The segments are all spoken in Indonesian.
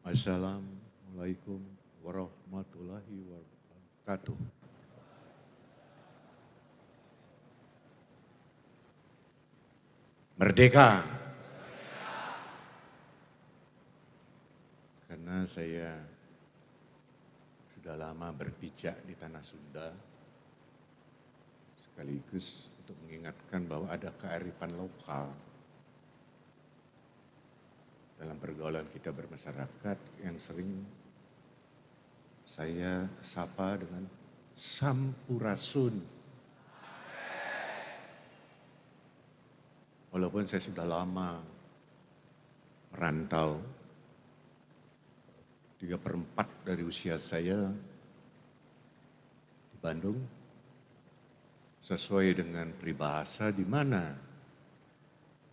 Assalamualaikum warahmatullahi wabarakatuh. Merdeka. Karena saya sudah lama berpijak di tanah Sunda, sekaligus untuk mengingatkan bahwa ada kearifan lokal dalam pergaulan kita bermasyarakat yang sering saya sapa dengan Sampurasun. Walaupun saya sudah lama merantau, 3/4 dari usia saya di Bandung, sesuai dengan peribahasa di mana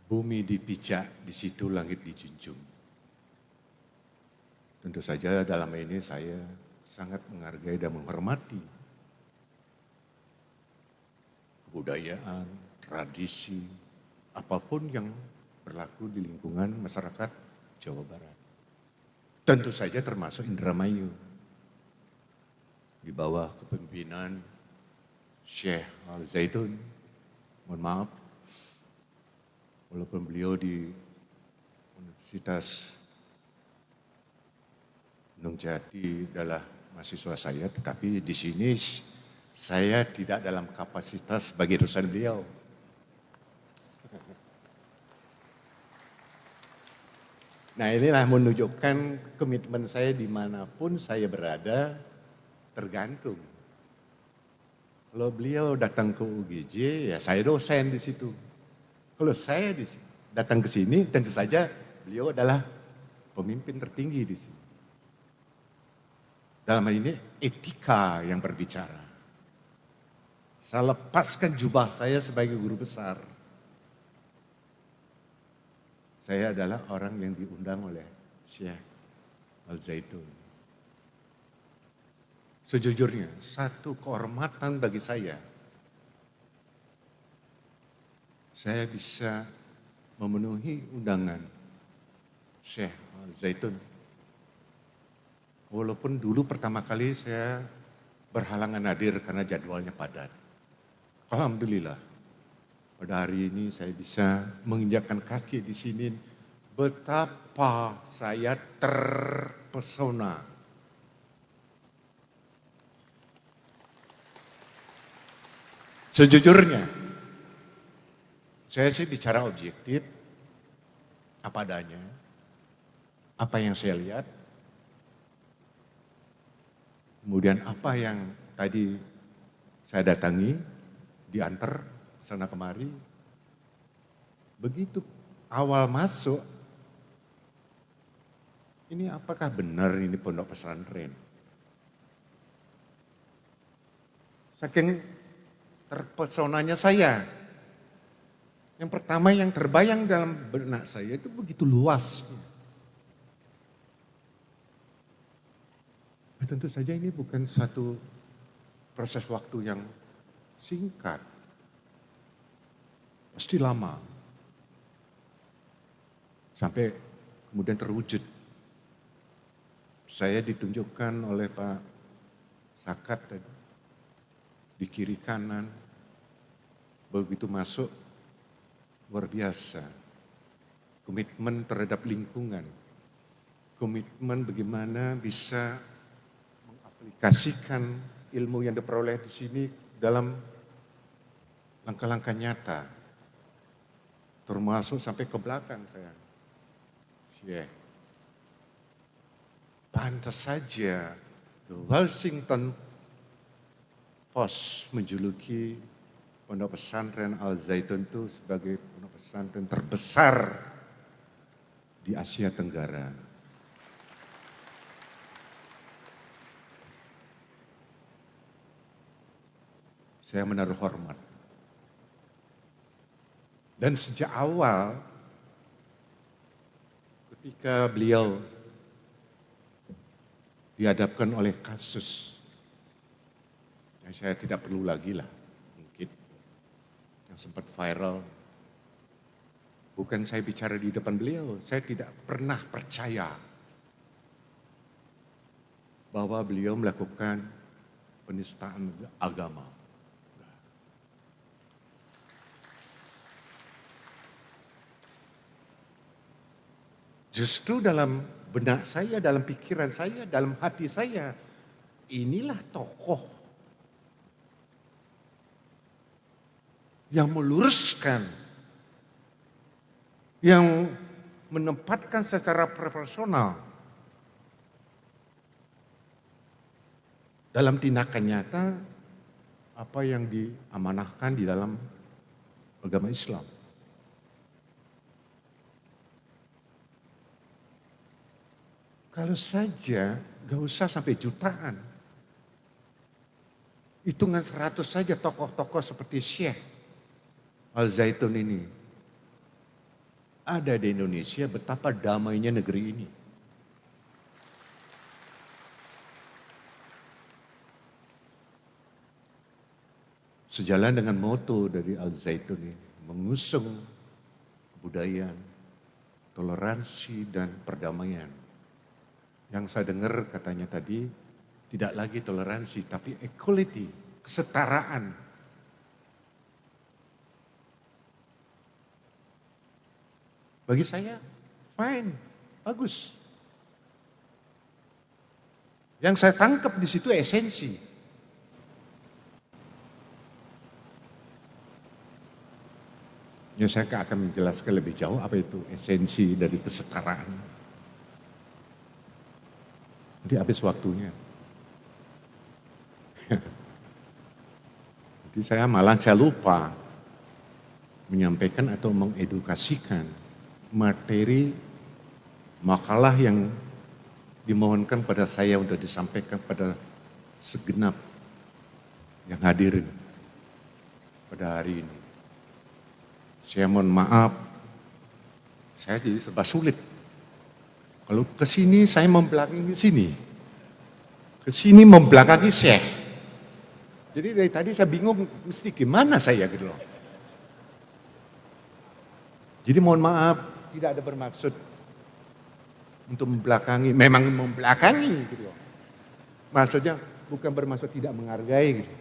bumi dipijak, di situ langit dijunjung. Tentu saja dalam ini saya sangat menghargai dan menghormati kebudayaan, tradisi, apapun yang berlaku di lingkungan masyarakat Jawa Barat. Tentu saja termasuk Indramayu. Di bawah kepemimpinan Syekh Al Zaitun, mohon maaf, walaupun beliau di Universitas Gunung Jati adalah mahasiswa saya, tetapi di sini saya tidak dalam kapasitas sebagai dosen beliau. Nah, inilah menunjukkan komitmen saya dimanapun saya berada, tergantung. Kalau beliau datang ke UGJ, ya saya dosen di situ. Kalau saya datang ke sini, tentu saja beliau adalah pemimpin tertinggi di sini. Dalam hal ini etika yang berbicara. Saya lepaskan jubah saya sebagai guru besar. Saya adalah orang yang diundang oleh Syekh Al Zaitun. Sejujurnya, satu kehormatan bagi saya bisa memenuhi undangan Syekh Al Zaitun. Walaupun dulu pertama kali saya berhalangan hadir karena jadwalnya padat. Alhamdulillah, pada hari ini saya bisa menginjakkan kaki di sini. Betapa saya terpesona. Sejujurnya, saya sih bicara objektif, apa adanya, apa yang saya lihat, kemudian apa yang tadi saya datangi, diantar sana kemari. Begitu awal masuk, ini apakah benar ini pondok pesantren? Saking terpesonanya saya. Yang pertama yang terbayang dalam benak saya itu begitu luasnya. Nah, tentu saja ini bukan satu proses waktu yang singkat. Pasti lama. Sampai kemudian terwujud. Saya ditunjukkan oleh Pak Sakat tadi. Di kiri kanan. Begitu masuk, luar biasa. Komitmen terhadap lingkungan. Komitmen bagaimana bisa mengaplikasikan ilmu yang diperoleh di sini dalam langkah-langkah nyata. Termasuk sampai ke belakang saya. Yeah. Pantas saja The Washington Post menjuluki pondok pesantren Al Zaitun itu sebagai pondok pesantren terbesar di Asia Tenggara. Saya menaruh hormat. Dan sejak awal ketika beliau dihadapkan oleh kasus, ya saya tidak perlu lagi lah mungkin, yang sempat viral. Bukan saya bicara di depan beliau, saya tidak pernah percaya bahwa beliau melakukan penistaan agama. Justru dalam benak saya, dalam pikiran saya, dalam hati saya, inilah tokoh yang meluruskan, yang menempatkan secara proporsional dalam tindakan nyata apa yang diamanahkan di dalam agama Islam. Kalau saja gak usah sampai jutaan. Hitungan 100 saja tokoh-tokoh seperti Syekh Al-Zaitun ini. Ada di Indonesia, betapa damainya negeri ini. Sejalan dengan moto dari Al-Zaitun ini, mengusung kebudayaan, toleransi dan perdamaian. Yang saya dengar katanya tadi, tidak lagi toleransi, tapi equality, kesetaraan. Bagi saya, fine, bagus. Yang saya tangkap di situ esensi. Ya, saya akan menjelaskan lebih jauh apa itu esensi dari kesetaraan. Nanti habis waktunya. Jadi saya lupa menyampaikan atau mengedukasikan materi makalah yang dimohonkan pada saya untuk disampaikan pada segenap yang hadirin pada hari ini. Saya mohon maaf, saya jadi serba sulit. Kalau ke sini saya membelakangi sini. Ke sini membelakangi Syekh. Jadi dari tadi saya bingung mesti gimana saya gitu loh. Jadi mohon maaf, tidak ada bermaksud untuk membelakangi, memang membelakangi gitu loh. Maksudnya bukan bermaksud tidak menghargai gitu.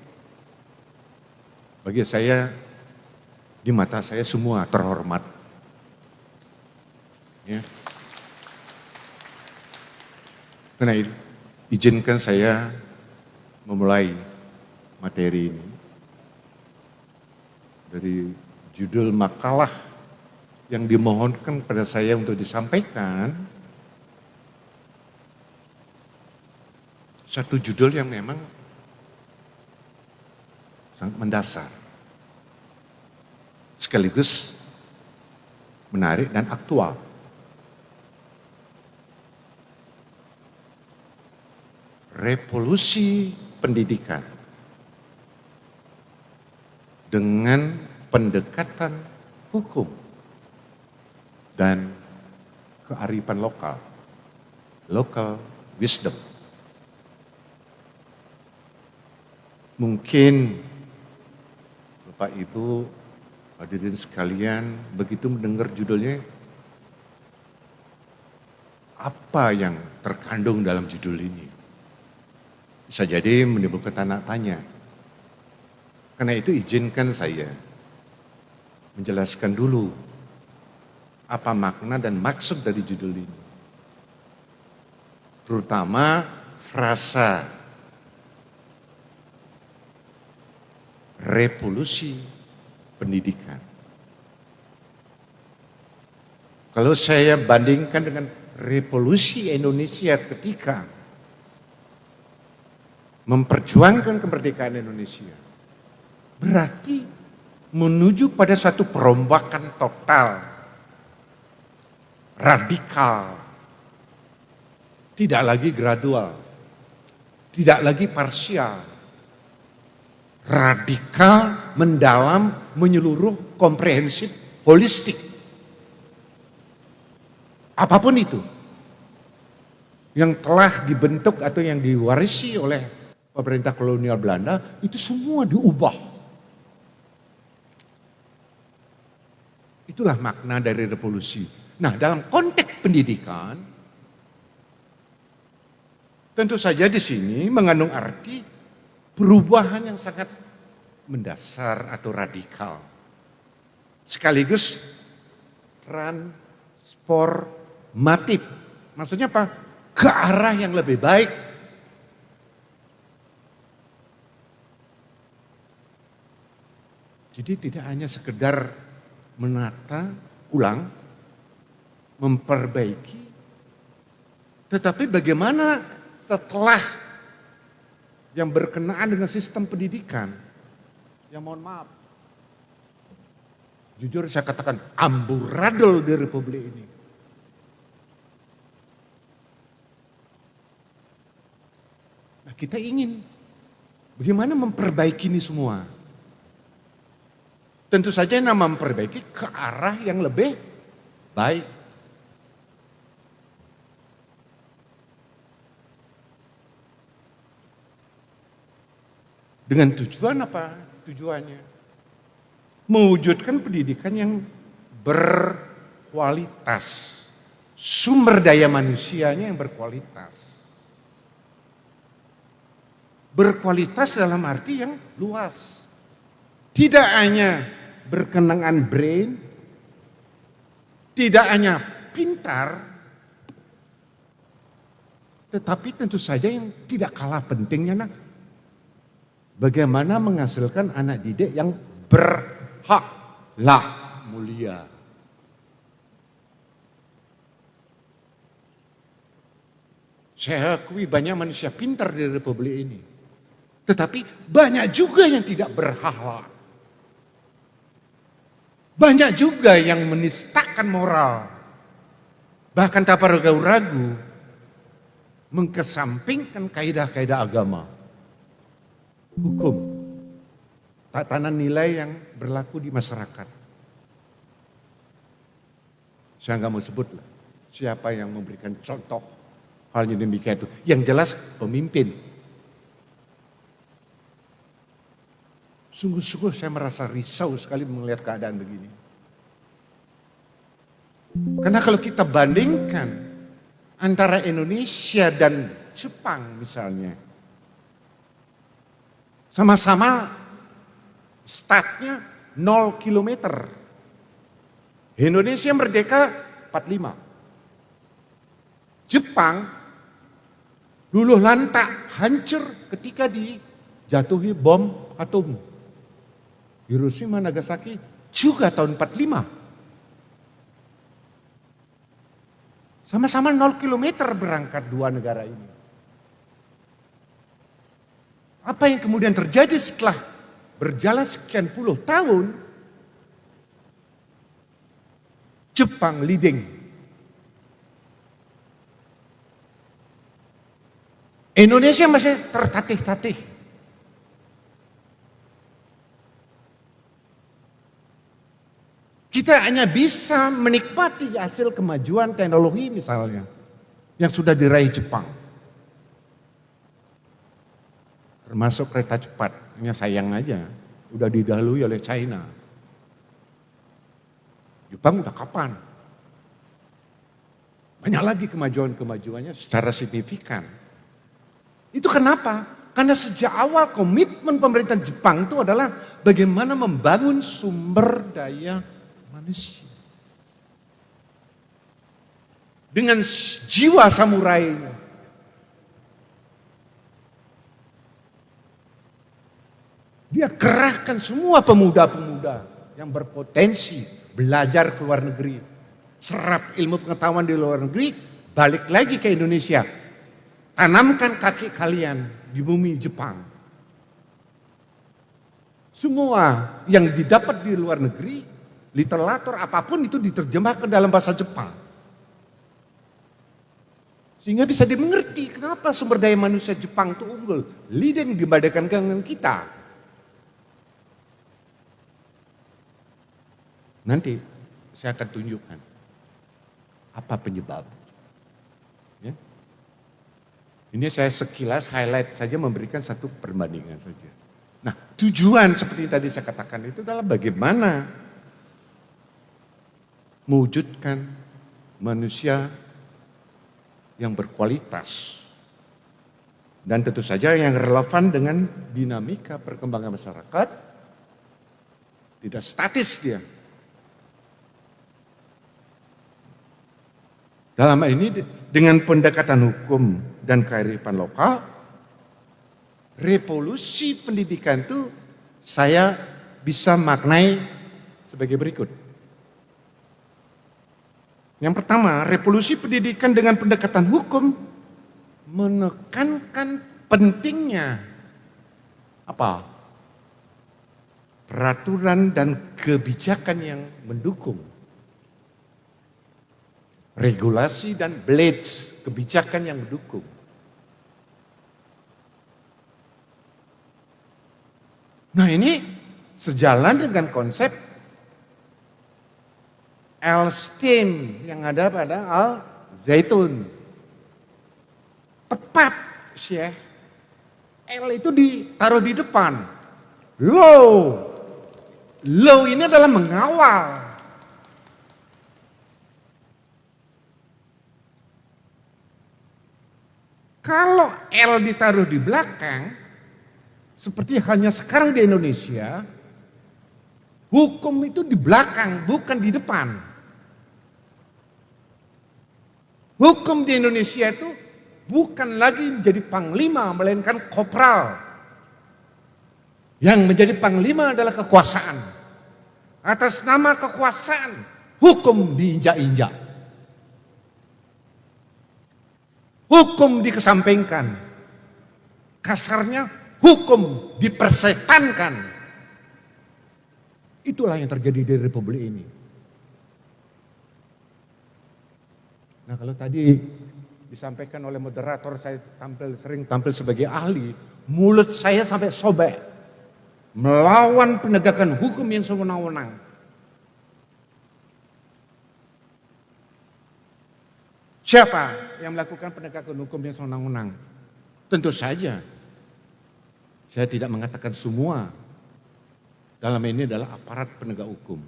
Bagi saya, di mata saya semua terhormat. Ya. Karena itu, izinkan saya memulai materi ini dari judul makalah yang dimohonkan pada saya untuk disampaikan. Satu judul yang memang sangat mendasar, sekaligus menarik dan aktual. Revolusi pendidikan dengan pendekatan hukum dan kearifan lokal, local wisdom. Mungkin Bapak Ibu hadirin sekalian begitu mendengar judulnya, apa yang terkandung dalam judul ini? Bisa jadi menimbulkan tanda tanya. Karena itu izinkan saya menjelaskan dulu apa makna dan maksud dari judul ini. Terutama frasa revolusi pendidikan. Kalau saya bandingkan dengan revolusi Indonesia ketika memperjuangkan kemerdekaan Indonesia, berarti menuju pada satu perombakan total, radikal, tidak lagi gradual, tidak lagi parsial, radikal, mendalam, menyeluruh, komprehensif, holistik. Apapun itu yang telah dibentuk atau yang diwarisi oleh pemerintah kolonial Belanda, itu semua diubah. Itulah makna dari revolusi. Nah, dalam konteks pendidikan, Tentu saja di sini mengandung arti perubahan yang sangat mendasar atau radikal. Sekaligus transformatif. Maksudnya apa? Ke arah yang lebih baik. Jadi tidak hanya sekedar menata ulang, memperbaiki, tetapi bagaimana setelah yang berkenaan dengan sistem pendidikan, yang mohon maaf, jujur saya katakan amburadul di Republik ini. Nah, kita ingin bagaimana memperbaiki ini semua. Tentu saja nama memperbaiki ke arah yang lebih baik. Dengan tujuan apa? Tujuannya mewujudkan pendidikan yang berkualitas, sumber daya manusianya yang berkualitas. Berkualitas dalam arti yang luas. Tidak hanya berkenangan brain, tidak hanya pintar, tetapi tentu saja yang tidak kalah pentingnya, bagaimana menghasilkan anak didik yang berakhlak mulia. Saya akui banyak manusia pintar di Republik ini. Tetapi banyak juga yang tidak berakhlak. Banyak juga yang menistakan moral. Bahkan tanpa ragu-ragu mengkesampingkan kaidah-kaidah agama. Hukum, tatanan nilai yang berlaku di masyarakat. Saya nggak mau sebut lah siapa yang memberikan contoh halnya demikian itu. Yang jelas pemimpin. Sungguh-sungguh saya merasa risau sekali melihat keadaan begini. Karena kalau kita bandingkan antara Indonesia dan Jepang misalnya, sama-sama startnya 0 kilometer. Indonesia merdeka 45. Jepang luluh lantak hancur ketika dijatuhi bom atom. Hiroshima, Nagasaki juga tahun 45. Sama-sama 0 kilometer berangkat dua negara ini. Apa yang kemudian terjadi setelah berjalan sekian puluh tahun? Jepang leading. Indonesia masih tertatih-tatih. Kita hanya bisa menikmati hasil kemajuan teknologi misalnya yang sudah diraih Jepang. Termasuk kereta cepat, hanya sayang aja udah didahului oleh China. Jepang udah kapan? Banyak lagi kemajuan-kemajuannya secara signifikan. Itu kenapa? Karena sejak awal komitmen pemerintah Jepang itu adalah bagaimana membangun sumber daya manusia. Dengan jiwa samurainya. Dia kerahkan semua pemuda-pemuda yang berpotensi belajar ke luar negeri. Serap ilmu pengetahuan di luar negeri, balik lagi ke Indonesia. Tanamkan kaki kalian di bumi Jepang. Semua yang didapat di luar negeri, literatur apapun itu diterjemahkan dalam bahasa Jepang. Sehingga bisa dimengerti kenapa sumber daya manusia Jepang itu unggul. Leading dibandingkan dengan kita. Nanti saya akan tunjukkan apa penyebab. Ya. Ini saya sekilas highlight saja memberikan satu perbandingan saja. Nah, tujuan seperti tadi saya katakan itu adalah bagaimana mewujudkan manusia yang berkualitas, Dan tentu saja yang relevan dengan dinamika perkembangan masyarakat, tidak statis dia. Dalam hal ini dengan pendekatan hukum dan kearifan lokal, revolusi pendidikan itu saya bisa maknai sebagai berikut. Yang pertama, revolusi pendidikan dengan pendekatan hukum menekankan pentingnya apa? Peraturan dan kebijakan yang mendukung. Regulasi dan blades, kebijakan yang mendukung. Nah ini sejalan dengan konsep Al-Stim yang ada pada Al-Zaitun. Tepat, Syekh. L itu ditaruh di depan. Law ini adalah mengawal. Kalau L ditaruh di belakang, seperti hanya sekarang di Indonesia, hukum itu di belakang, bukan di depan. Hukum di Indonesia itu bukan lagi menjadi panglima, melainkan kopral. Yang menjadi panglima adalah kekuasaan. Atas nama kekuasaan, hukum diinjak-injak. Hukum dikesampingkan. Kasarnya, hukum dipersetankan. Itulah yang terjadi di Republik ini. Nah kalau tadi disampaikan oleh moderator, saya sering tampil sebagai ahli, mulut saya sampai sobek. Melawan penegakan hukum yang sewenang-wenang. Siapa yang melakukan penegakan hukum yang sewenang-wenang? Tentu saja, saya tidak mengatakan semua. Dalam ini adalah aparat penegak hukum.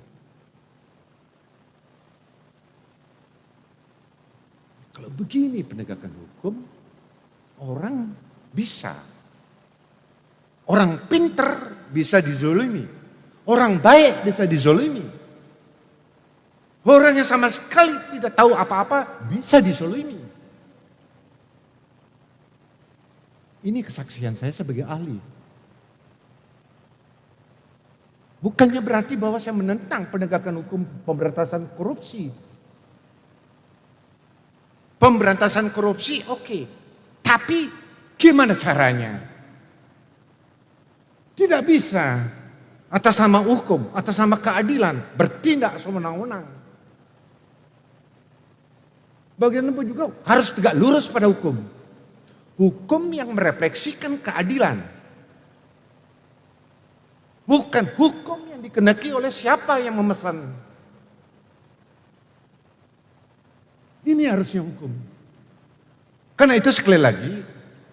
Kalau begini penegakan hukum, orang bisa. Orang pinter bisa dizolimi. Orang baik bisa dizolimi. Orang yang sama sekali tidak tahu apa-apa bisa dizolimi. Ini kesaksian saya sebagai ahli. Bukannya berarti bahwa saya menentang penegakan hukum pemberantasan korupsi. Pemberantasan korupsi oke. Tapi gimana caranya? Tidak bisa atas nama hukum, atas nama keadilan bertindak sewenang-wenang. Bagaimanapun juga harus tegak lurus pada hukum. Hukum yang merefleksikan keadilan. Bukan hukum yang dikehendaki oleh siapa yang memesan. Ini harusnya hukum. Karena itu sekali lagi,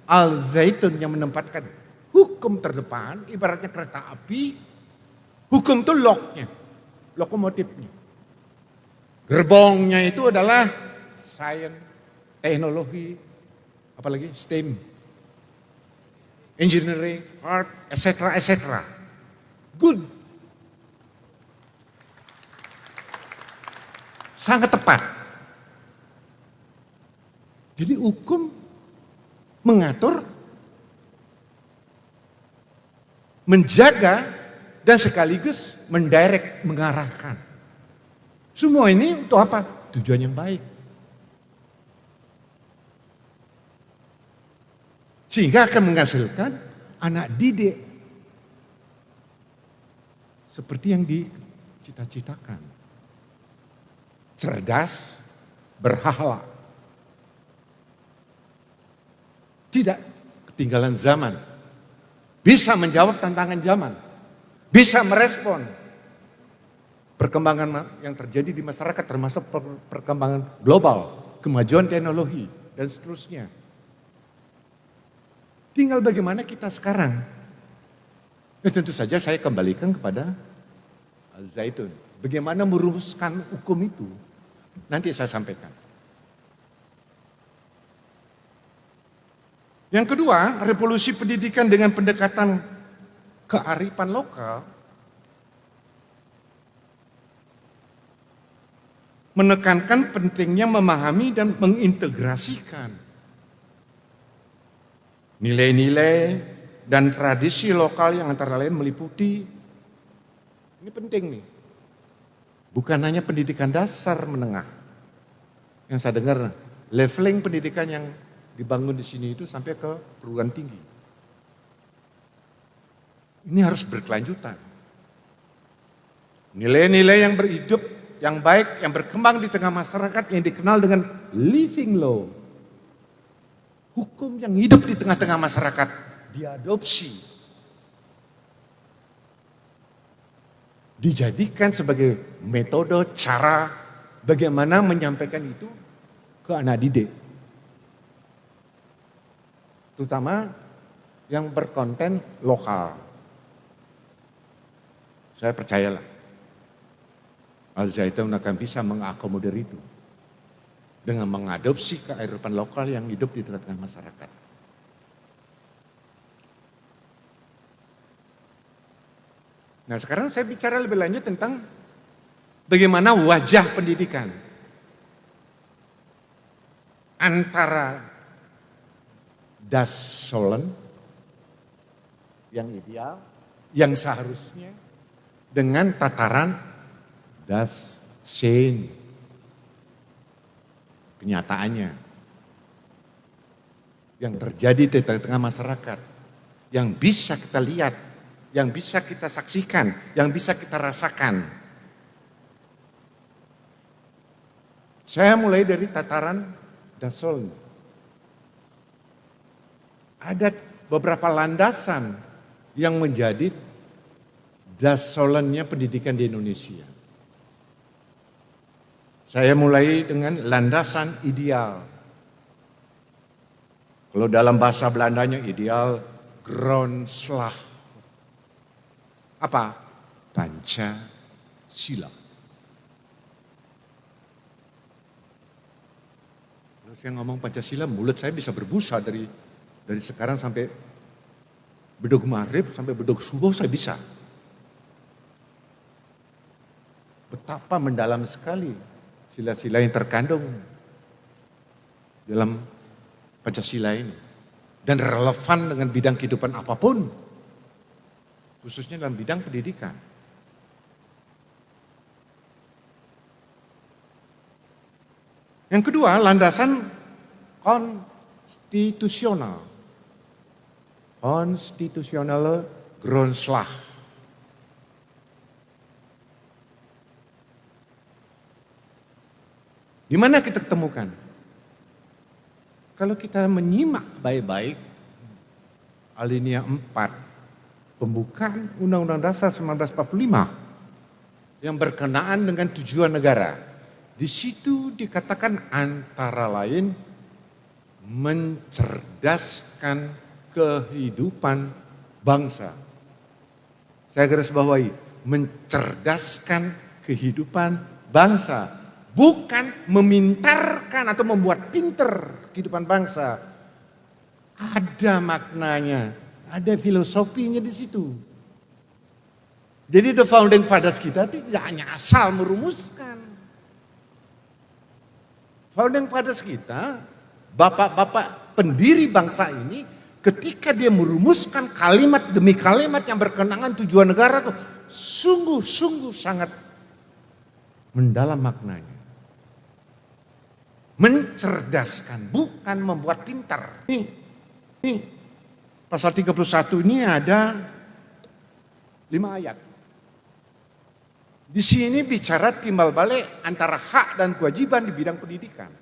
Al-Zaitun yang menempatkan hukum terdepan, ibaratnya kereta api, hukum itu locknya, lokomotifnya. Gerbongnya itu adalah sains, teknologi, apalagi STEM, engineering, art, etc. etc. Good. Sangat tepat. Jadi hukum mengatur, menjaga, dan sekaligus mendirect, mengarahkan. Semua ini untuk apa? Tujuan yang baik. Sehingga akan menghasilkan anak didik seperti yang dicita-citakan. Cerdas, berhala. Tidak ketinggalan zaman. Bisa menjawab tantangan zaman. Bisa merespon perkembangan yang terjadi di masyarakat, termasuk perkembangan global, kemajuan teknologi, dan seterusnya. Tinggal bagaimana kita sekarang. Dan tentu saja saya kembalikan kepada Al-Zaitun. Bagaimana merumuskan hukum itu, nanti saya sampaikan. Yang kedua, revolusi pendidikan dengan pendekatan kearifan lokal menekankan pentingnya memahami dan mengintegrasikan nilai-nilai dan tradisi lokal yang antara lain meliputi, ini penting nih, bukan hanya pendidikan dasar menengah. Yang saya dengar, leveling pendidikan yang dibangun di sini itu sampai ke perguruan tinggi. Ini harus berkelanjutan. Nilai-nilai yang berhidup, yang baik, yang berkembang di tengah masyarakat yang dikenal dengan living law. Hukum yang hidup di tengah-tengah masyarakat diadopsi, dijadikan sebagai metode cara bagaimana menyampaikan itu ke anak didik. Terutama yang berkonten lokal. Saya percayalah, Al Zaitun akan bisa mengakomodir itu dengan mengadopsi kearifan lokal yang hidup di tengah-tengah masyarakat. Nah, sekarang saya bicara lebih lanjut tentang bagaimana wajah pendidikan antara Das Sollen yang ideal, yang seharusnya, dengan tataran Das Sein, kenyataannya yang terjadi di tengah masyarakat, yang bisa kita lihat, yang bisa kita saksikan, yang bisa kita rasakan. Saya mulai dari tataran Das Sollen. Ada beberapa landasan yang menjadi Das Sollen-nya pendidikan di Indonesia. Saya mulai dengan landasan ideal. Kalau dalam bahasa Belandanya ideal, grondslag. Apa? Pancasila. Kalau saya ngomong Pancasila, mulut saya bisa berbusa dari sekarang sampai bedug maghrib, sampai bedug subuh saya bisa. Betapa mendalam sekali sila-sila yang terkandung dalam Pancasila ini. Dan relevan dengan bidang kehidupan apapun. Khususnya dalam bidang pendidikan. Yang kedua, landasan konstitusional. Konstitusional grondslag. Di mana kita ketemukan? Kalau kita menyimak baik-baik alinea 4 pembukaan Undang-Undang Dasar 1945 yang berkenaan dengan tujuan negara. Di situ dikatakan antara lain mencerdaskan kehidupan bangsa. Saya garis bawahi, mencerdaskan kehidupan bangsa. Bukan memintarkan atau membuat pinter kehidupan bangsa. Ada maknanya, ada filosofinya di situ. Jadi the founding fathers kita tidak hanya asal merumuskan. Founding fathers kita, bapak-bapak pendiri bangsa ini, ketika dia merumuskan kalimat demi kalimat yang berkenaan tujuan negara itu sungguh-sungguh sangat mendalam maknanya. Mencerdaskan, bukan membuat pintar. Ini pasal 31 ini ada 5 ayat. Di sini bicara timbal balik antara hak dan kewajiban di bidang pendidikan.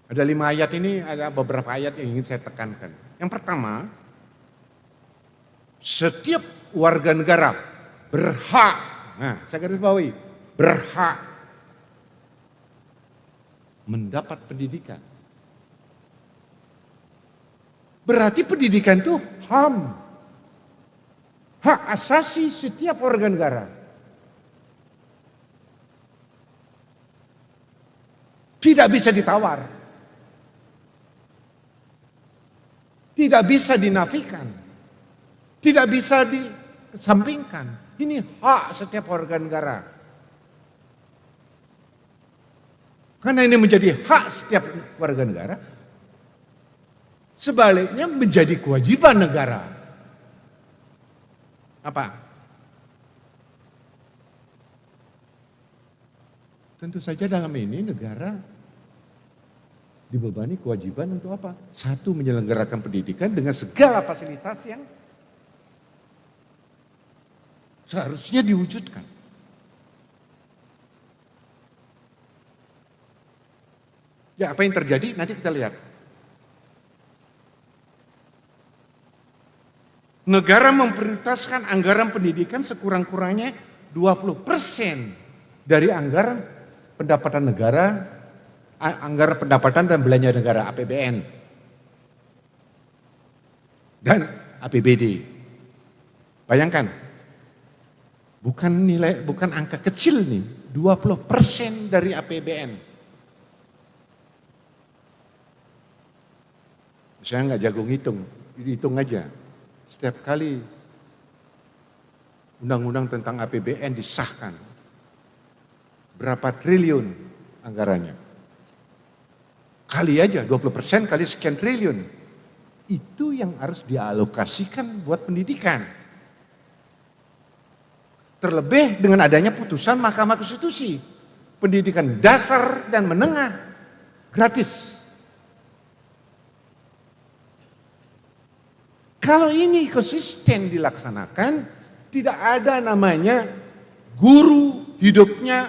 Ada 5 ayat ini, ada beberapa ayat yang ingin saya tekankan. Yang pertama, setiap warga negara berhak, nah saya garis bawahi, berhak mendapat pendidikan. Berarti pendidikan itu HAM. Hak asasi setiap warga negara. Tidak bisa ditawar. Tidak bisa dinafikan. Tidak bisa dikesampingkan. Ini hak setiap warga negara. Karena ini menjadi hak setiap warga negara. Sebaliknya menjadi kewajiban negara. Apa? Tentu saja dalam ini negara dibebani kewajiban untuk apa? Satu, menyelenggarakan pendidikan dengan segala fasilitas yang seharusnya diwujudkan. Ya, apa yang terjadi nanti kita lihat. Negara memprioritaskan anggaran pendidikan sekurang-kurangnya 20% dari anggaran pendapatan negara, anggaran pendapatan dan belanja negara APBN dan APBD. Bayangkan, bukan angka kecil nih, 20% dari APBN. Saya nggak jago ngitung, hitung aja. Setiap kali undang-undang tentang APBN disahkan, berapa triliun anggarannya? Kali aja 20% kali sekian triliun. Itu yang harus dialokasikan buat pendidikan. Terlebih dengan adanya putusan Mahkamah Konstitusi. Pendidikan dasar dan menengah gratis. Kalau ini konsisten dilaksanakan, tidak ada namanya guru hidupnya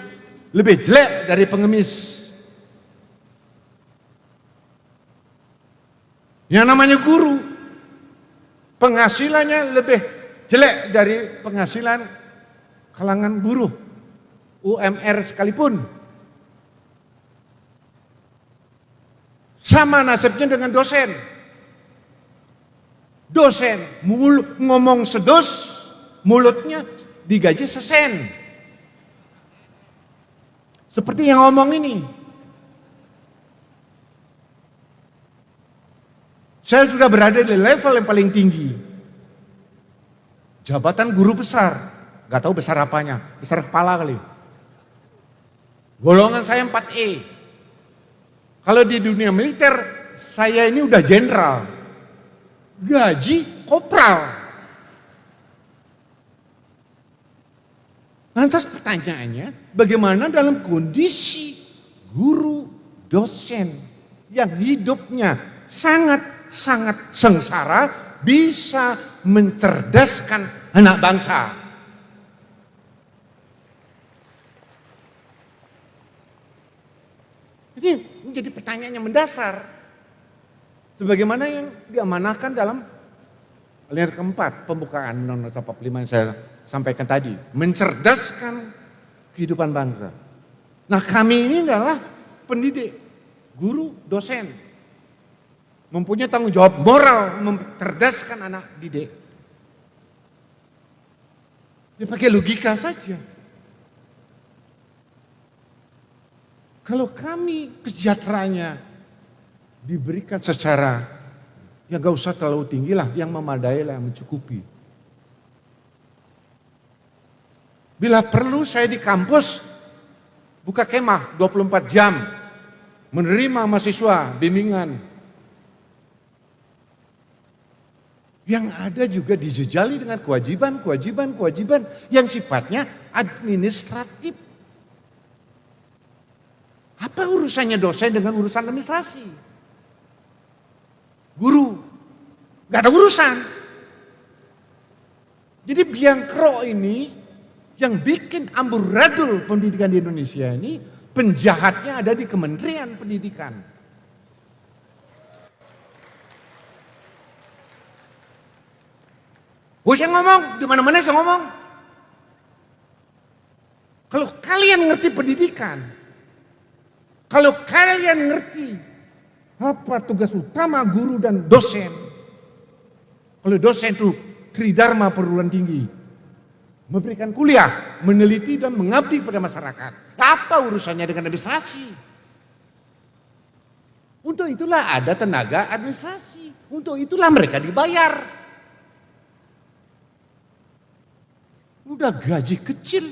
lebih jelek dari pengemis. Yang namanya guru, penghasilannya lebih jelek dari penghasilan kalangan buruh, UMR sekalipun. Sama nasibnya dengan dosen. Dosen ngomong sedos, mulutnya digaji sesen. Seperti yang ngomong ini. Saya sudah berada di level yang paling tinggi. Jabatan guru besar. Gak tahu besar apanya. Besar kepala kali. Golongan saya 4E. Kalau di dunia militer, saya ini udah jenderal. Gaji kopral. Lantas pertanyaannya, bagaimana dalam kondisi guru dosen yang hidupnya sangat sengsara bisa mencerdaskan anak bangsa. Ini menjadi pertanyaan yang mendasar. Sebagaimana yang diamanahkan dalam alinea keempat pembukaan Undang-Undang 45 yang saya sampaikan tadi. Mencerdaskan kehidupan bangsa. Nah, kami ini adalah pendidik, guru, dosen. Mempunyai tanggung jawab moral mencerdaskan anak didik. Dia pakai logika saja. Kalau kami kesejahteraannya diberikan secara yang gak usah terlalu tinggi lah, yang memadai lah, yang mencukupi. Bila perlu saya di kampus buka kemah 24 jam, menerima mahasiswa bimbingan. Yang ada juga dijejali dengan kewajiban yang sifatnya administratif. Apa urusannya dosen dengan urusan administrasi? Guru, gak ada urusan. Jadi biang kerok ini yang bikin amburadul pendidikan di Indonesia ini, penjahatnya ada di Kementerian Pendidikan. Saya ngomong, di mana-mana saya ngomong. Kalau kalian ngerti pendidikan, kalau kalian ngerti apa tugas utama guru dan dosen. Kalau dosen itu tridharma perguruan tinggi, memberikan kuliah, meneliti dan mengabdi pada masyarakat. Apa urusannya dengan administrasi? Untuk itulah ada tenaga administrasi. Untuk itulah mereka dibayar. Udah gaji kecil,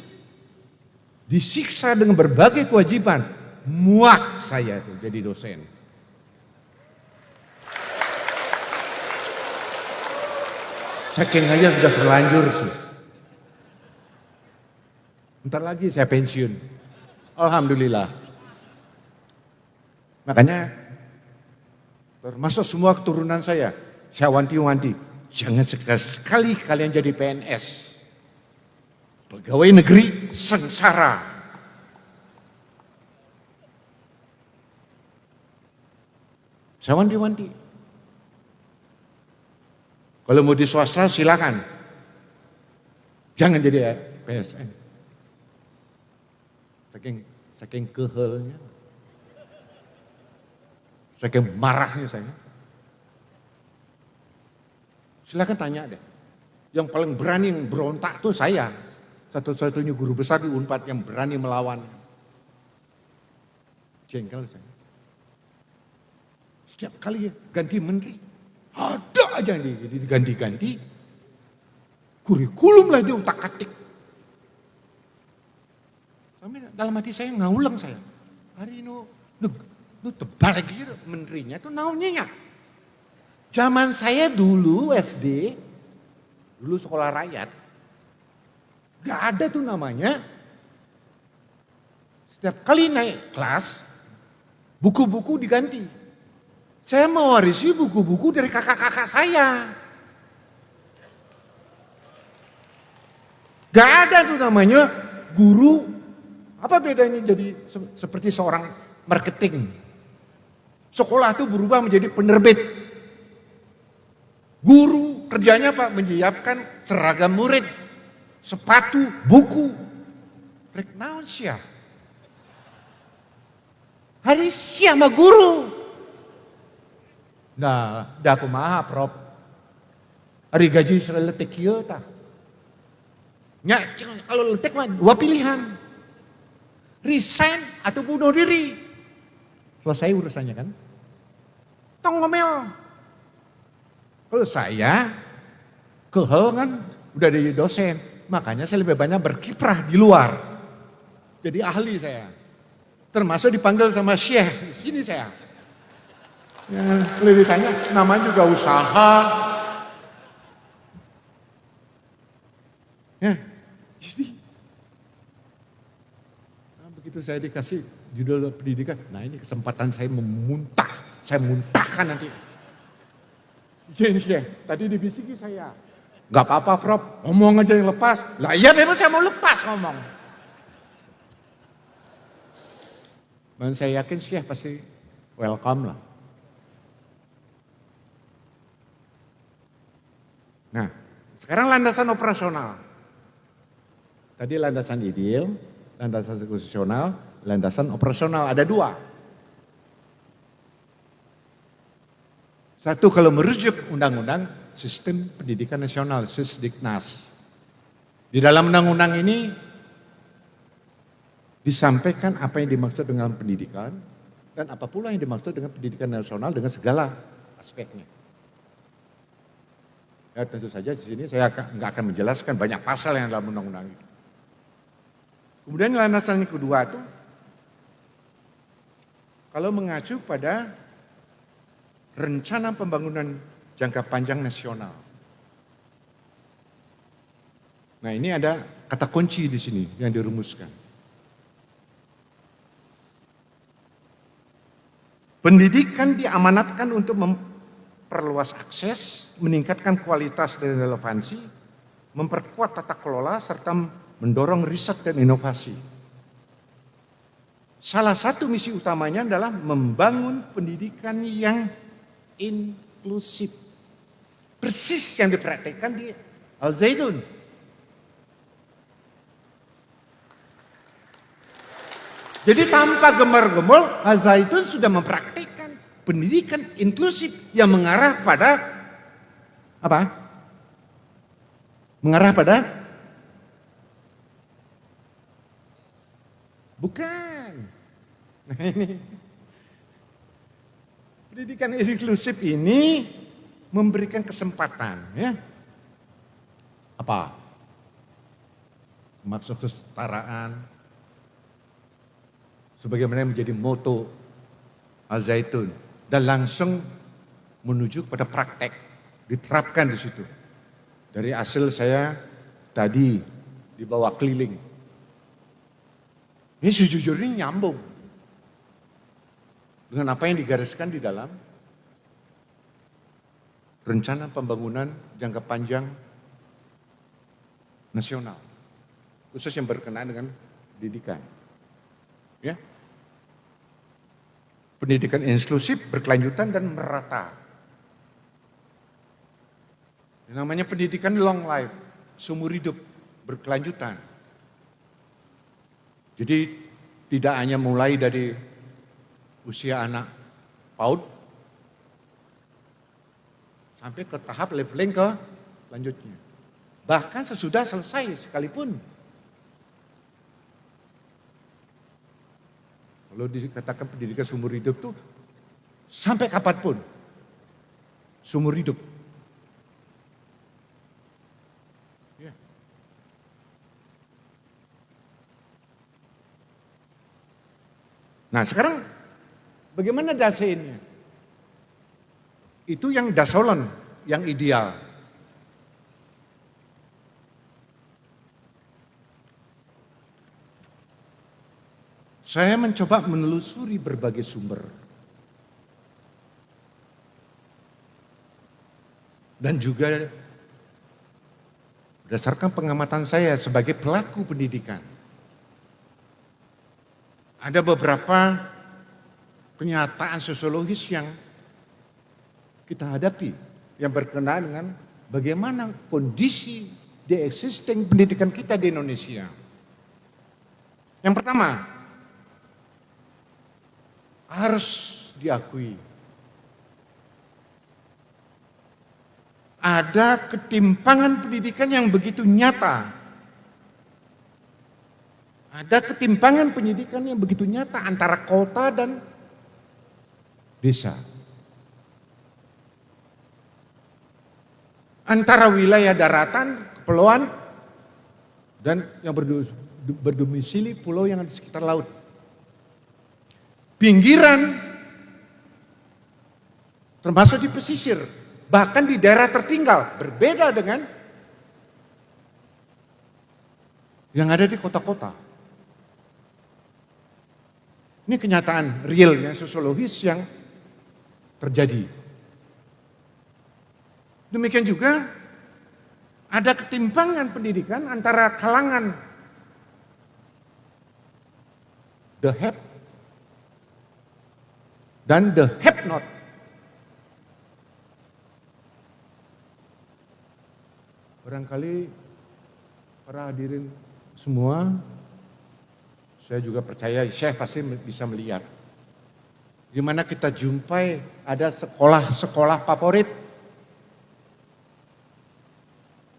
disiksa dengan berbagai kewajiban. Muak saya tuh jadi dosen. Saking aja sudah terlanjur sih. Bentar lagi saya pensiun. Alhamdulillah. Makanya termasuk semua keturunan saya wanti-wanti. Jangan sekali-sekali kalian jadi PNS. Pegawai negeri sengsara. Saya wanti-wanti. Kalau mau di swasta silakan. Jangan jadi PSN. Saking kehelnya. Saking marahnya saya. Silakan tanya deh. Yang paling berani yang berontak tuh saya. Satu-satunya guru besar di Unpad yang berani melawan. Jengkel saya. Setiap kali ganti menteri. Ada aja yang diganti-ganti. Kurikulum lah dia utak-atik. Dalam hati saya ngaulang saya. Hari ini lu tebal lagi menterinya tuh naunya ya. Zaman saya dulu SD, dulu sekolah rakyat. Gak ada tuh namanya. Setiap kali naik kelas, buku-buku diganti. Saya mewarisi buku-buku dari kakak-kakak saya. Gak ada tuh namanya guru. Apa bedanya jadi seperti seorang marketing? Sekolah itu berubah menjadi penerbit. Guru kerjanya apa? Menyiapkan seragam murid, sepatu, buku. Rek naon sia. Hari siapa guru? Nah, dah kumaha Prof. Hari gaji seletek kieu tah. Nya kalau letek mah dua pilihan. Resign atau bunuh diri. Selesai urusannya kan. Tong ngomel. Kalau saya kehel kan udah jadi dosen. Makanya saya lebih banyak berkiprah di luar. Jadi ahli saya. Termasuk dipanggil sama Syekh. Di sini saya. Ya, kalau ditanya, namanya juga usaha. Ya, jadi. Nah, begitu saya dikasih judul pendidikan, nah ini kesempatan saya memuntah. Saya muntahkan nanti. Jadi ya, tadi dibisiki saya. Gak apa-apa Prof, ngomong aja yang lepas. Lah iya memang saya mau lepas ngomong. Dan saya yakin sih pasti welcome lah. Nah, sekarang landasan operasional. Tadi landasan ideal, landasan konstitusional, landasan operasional ada dua. Satu kalau merujuk undang-undang sistem pendidikan nasional, Sisdiknas. Di dalam undang-undang ini disampaikan apa yang dimaksud dengan pendidikan dan apa pula yang dimaksud dengan pendidikan nasional dengan segala aspeknya. Ya tentu saja di sini saya nggak akan menjelaskan banyak pasal yang dalam undang-undang itu. Kemudian landasan yang kedua itu kalau mengacu pada rencana pembangunan jangka panjang nasional. Nah ini ada kata kunci di sini yang dirumuskan. Pendidikan diamanatkan untuk memperluas akses, meningkatkan kualitas dan relevansi, memperkuat tata kelola, serta mendorong riset dan inovasi. Salah satu misi utamanya adalah membangun pendidikan yang inklusif. Persis yang dipraktikkan di Al-Zaitun. Jadi tanpa gemar-gemor, Al-Zaitun sudah mempraktikkan pendidikan inklusif yang mengarah pada apa? Mengarah pada bukan. Nah ini Pendidikan inklusif ini memberikan kesempatan, ya. Apa? Maksud kesetaraan, sebagaimana menjadi moto Al-Zaitun, dan langsung menuju pada praktek, diterapkan di situ. Dari hasil saya tadi dibawa keliling. Ini sejujurnya nyambung dengan apa yang digariskan di dalam rencana pembangunan jangka panjang nasional, khusus yang berkenaan dengan pendidikan. Ya. Pendidikan inklusif, berkelanjutan dan merata. Yang namanya pendidikan long life, seumur hidup, berkelanjutan. Jadi tidak hanya mulai dari usia anak PAUD sampai ke tahap leveling ke lanjutnya. Bahkan sesudah selesai sekalipun. Kalau dikatakan pendidikan seumur hidup tuh sampai kapanpun seumur hidup. Ya. Nah sekarang bagaimana dasainnya? Itu yang dasolon, yang ideal. Saya mencoba menelusuri berbagai sumber. Dan juga berdasarkan pengamatan saya sebagai pelaku pendidikan. Ada beberapa pernyataan sosiologis yang kita hadapi yang berkenaan dengan bagaimana kondisi the existing pendidikan kita di Indonesia. Yang pertama, harus diakui ada ketimpangan pendidikan yang begitu nyata. Ada ketimpangan pendidikan yang begitu nyata antara kota dan desa. Antara wilayah daratan, kepulauan, dan yang berdomisili pulau yang ada di sekitar laut. Pinggiran, termasuk di pesisir, bahkan di daerah tertinggal, berbeda dengan yang ada di kota-kota. Ini kenyataan realnya sosiologis yang terjadi. Demikian juga ada ketimpangan pendidikan antara kalangan the have dan the have not. Barangkali para hadirin semua, saya juga percaya Syekh pasti bisa melihat. Gimana kita jumpai ada sekolah-sekolah favorit.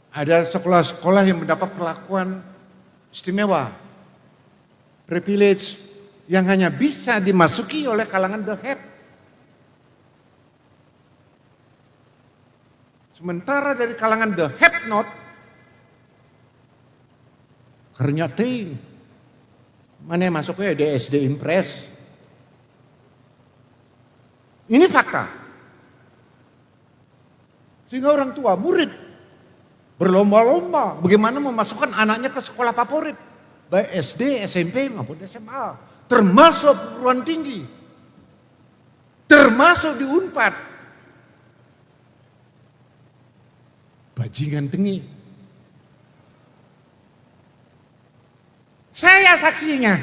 Ada sekolah-sekolah yang mendapat perlakuan istimewa, privilege, yang hanya bisa dimasuki oleh kalangan the have. Sementara dari kalangan the have not, ternyata mana yang masuknya di SD Impres. Ini fakta. Sehingga orang tua, murid berlomba-lomba bagaimana memasukkan anaknya ke sekolah favorit, baik SD, SMP maupun SMA. Termasuk perguruan tinggi, termasuk di Unpad. Bajingan tengi. Saya saksinya.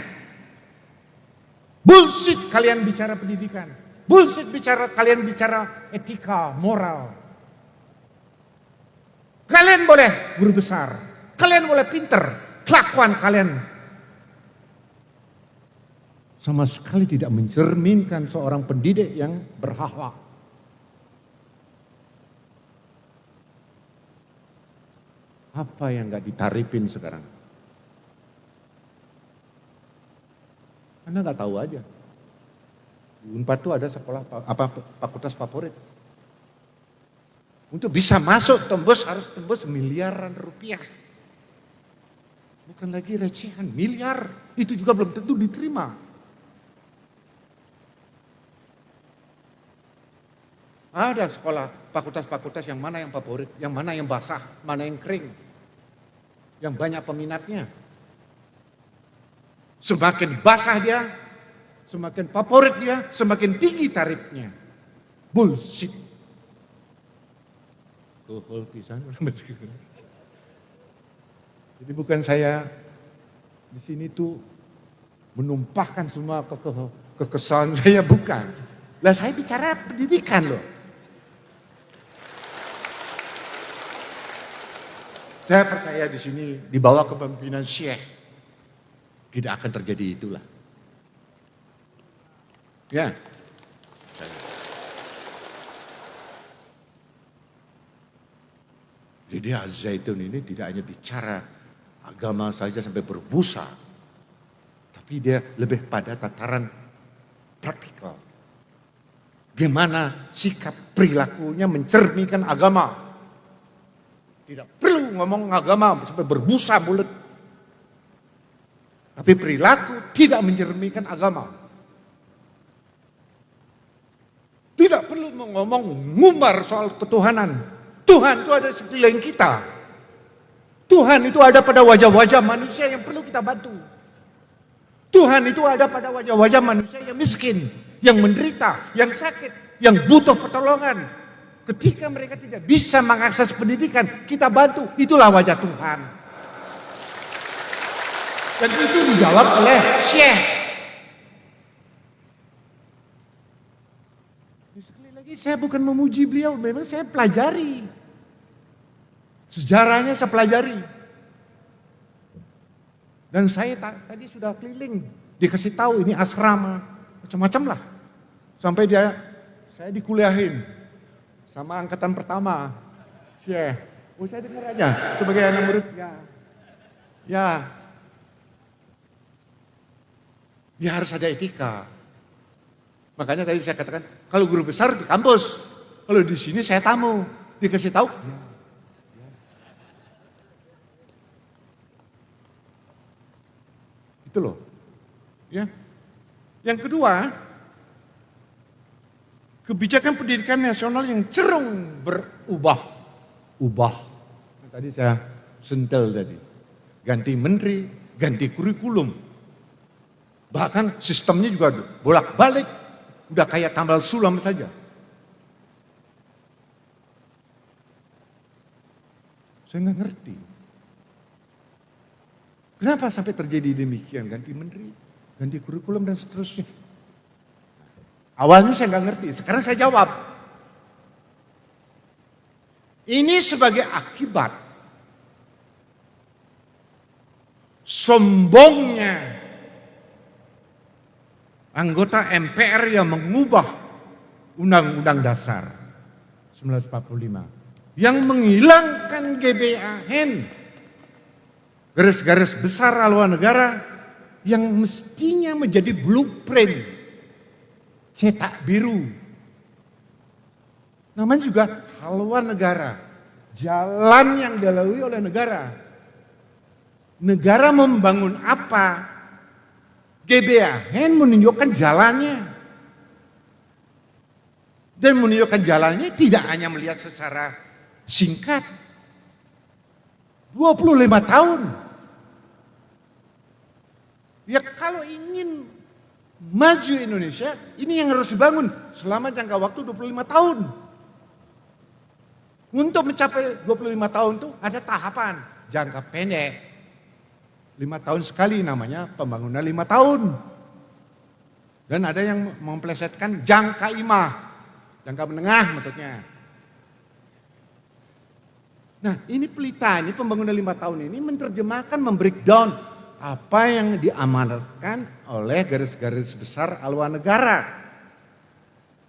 Bullshit kalian bicara pendidikan. Bullshit kalian bicara etika, moral. Kalian boleh guru besar, kalian boleh pinter, kelakuan kalian sama sekali tidak mencerminkan seorang pendidik yang berakhlak. Apa yang gak ditarifin sekarang? Anda gak tahu aja. Unpad itu ada sekolah fakultas favorit. Untuk bisa masuk harus tembus miliaran rupiah. Bukan lagi recehan, miliar. Itu juga belum tentu diterima. Ada sekolah fakultas-fakultas yang mana yang favorit, yang mana yang basah, mana yang kering. Yang banyak peminatnya. Semakin basah dia, semakin favorit dia, semakin tinggi tarifnya. Bullshit. Tuhul pisan. Jadi bukan saya di sini tuh menumpahkan semua kekesalan saya, bukan. Lah saya bicara pendidikan loh. Saya percaya di sini di bawah kepemimpinan Syekh tidak akan terjadi itulah. Ya. Jadi Az-Zaitun ini tidak hanya bicara agama saja sampai berbusa, tapi dia lebih pada tataran praktikal. Gimana sikap perilakunya mencerminkan agama. Tidak perlu ngomong agama sampai berbusa mulut. Tapi perilaku tidak mencerminkan agama. Tidak perlu ngomong ngumbar soal ketuhanan. Tuhan itu ada di sekeliling kita. Tuhan itu ada pada wajah-wajah manusia yang perlu kita bantu. Tuhan itu ada pada wajah-wajah manusia yang miskin, yang menderita, yang sakit, yang butuh pertolongan. Ketika mereka tidak bisa mengakses pendidikan, kita bantu. Itulah wajah Tuhan. Dan itu dijawab oleh Syekh. Sekali lagi saya bukan memuji beliau, memang saya pelajari. Sejarahnya saya pelajari. Dan saya tadi sudah keliling, dikasih tahu ini asrama, macam-macam lah. Sampai saya dikuliahin sama angkatan pertama. Syekh, saya dengar aja sebagai anak murid. Ya harus ada etika. Makanya tadi saya katakan, kalau guru besar di kampus, kalau di sini saya tamu, dikasih tahu. Itu loh. Ya. Yang kedua, kebijakan pendidikan nasional yang cenderung berubah. Tadi saya sentel tadi. Ganti menteri, ganti kurikulum. Bahkan sistemnya juga bolak-balik. Udah kayak tambal sulam saja. Saya nggak ngerti. Kenapa sampai terjadi demikian? Ganti menteri, ganti kurikulum dan seterusnya. Awalnya saya nggak ngerti, sekarang saya jawab. Ini sebagai akibat sombongnya anggota MPR yang mengubah Undang-Undang Dasar 1945 yang menghilangkan GBHN, garis-garis besar haluan negara yang mestinya menjadi blueprint cetak biru. Namanya juga haluan negara, jalan yang dilalui oleh negara. Negara membangun apa? GBHN menunjukkan jalannya. Dan menunjukkan jalannya tidak hanya melihat secara singkat. 25 tahun. Ya kalau ingin maju Indonesia, ini yang harus dibangun selama jangka waktu 25 tahun. Untuk mencapai 25 tahun itu ada tahapan jangka pendek. 5 tahun sekali namanya pembangunan 5 tahun. Dan ada yang memplesetkan jangka imah, jangka menengah maksudnya. Nah ini pelita, ini pembangunan 5 tahun ini menerjemahkan, membreakdown apa yang diamanatkan oleh garis-garis besar haluan negara.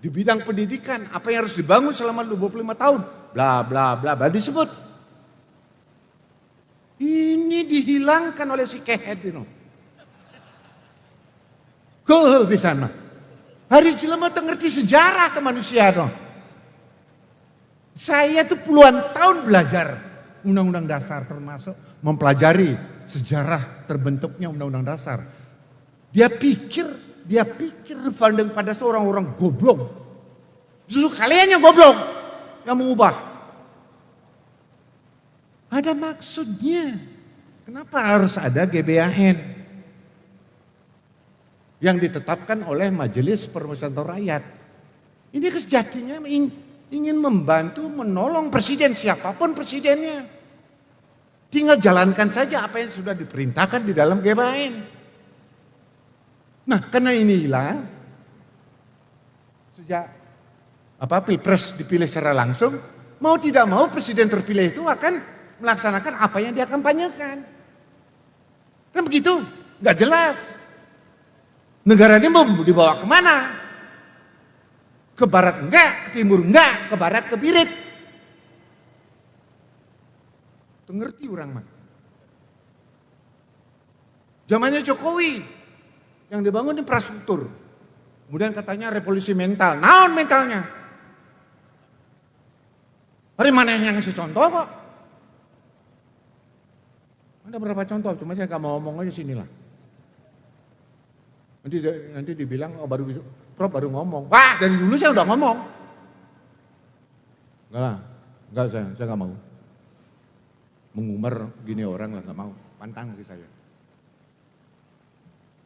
Di bidang pendidikan, apa yang harus dibangun selama 25 tahun, bla bla bla bla disebut. Ini dihilangkan oleh si kehet itu. Kehabisan mah. Hari jelema teu ngerti sejarah ke manusia no. Saya tuh puluhan tahun belajar undang-undang dasar termasuk mempelajari sejarah terbentuknya undang-undang dasar. Dia pikir pada seorang orang goblok. Justru kalian yang goblok yang mengubah. Ada maksudnya. Kenapa harus ada GBHN? Yang ditetapkan oleh Majelis Permusyawaratan Rakyat. Ini sejatinya ingin membantu menolong presiden, siapapun presidennya. Tinggal jalankan saja apa yang sudah diperintahkan di dalam GBHN. Nah, karena inilah sejak Pilpres dipilih secara langsung, mau tidak mau presiden terpilih itu akan melaksanakan apa yang dia kampanyekan. Kan begitu? Nggak jelas. Negara ini mau dibawa kemana? Ke barat enggak, ke timur enggak, ke barat ke birit. Ngerti orang mah. Zamannya Jokowi yang dibangun infrastruktur. Kemudian katanya revolusi mental. Naon mentalnya? Hari mana yang ngasih contoh kok? Ada berapa contoh? Cuma saya nggak mau ngomong aja sinilah. Nanti dibilang Prof baru ngomong. Wah, dari dulu saya udah ngomong. Enggak saya nggak mau. Mengumbar gini orang lah nggak mau. Pantang ke saya.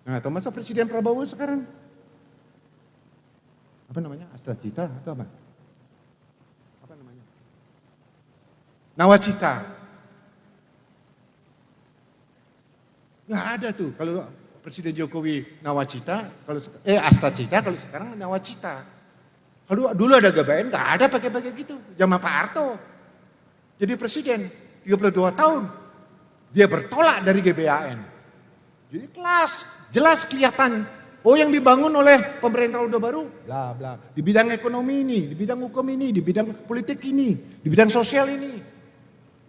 Nah, atau masa Presiden Prabowo sekarang? Apa namanya? Astracita atau apa? Apa namanya? Nawacita. Nggak ada tuh kalau Presiden Jokowi Nawacita, Astacita, kalau sekarang Nawacita. Kalau dulu ada GBHN, nggak ada pakai-pakai gitu. Zaman Pak Harto. Jadi presiden, 32 tahun. Dia bertolak dari GBHN. Jadi jelas kelihatan. Oh yang dibangun oleh pemerintah Orde Baru, bla bla. Di bidang ekonomi ini, di bidang hukum ini, di bidang politik ini, di bidang sosial ini.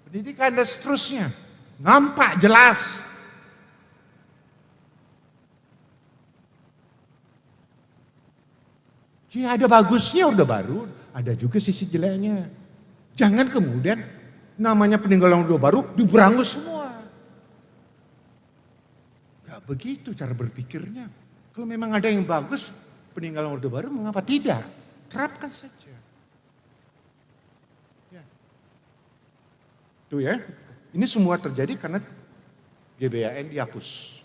Pendidikan dan seterusnya. Nampak jelas. Ya ada bagusnya Orde Baru, ada juga sisi jeleknya. Jangan kemudian namanya peninggalan Orde Baru diberangus semua. Gak begitu cara berpikirnya. Kalau memang ada yang bagus peninggalan Orde Baru, mengapa tidak? Terapkan saja. Ya. Tuh ya, ini semua terjadi karena GBHN dihapus.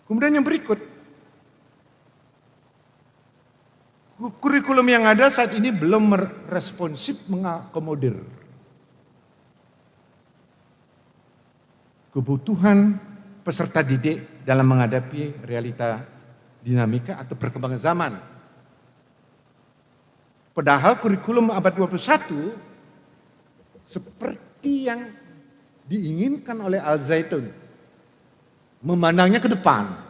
Kemudian yang berikut. Kurikulum yang ada saat ini belum responsif mengakomodir kebutuhan peserta didik dalam menghadapi realita dinamika atau perkembangan zaman. Padahal kurikulum abad 21 seperti yang diinginkan oleh Al-Zaitun, memandangnya ke depan.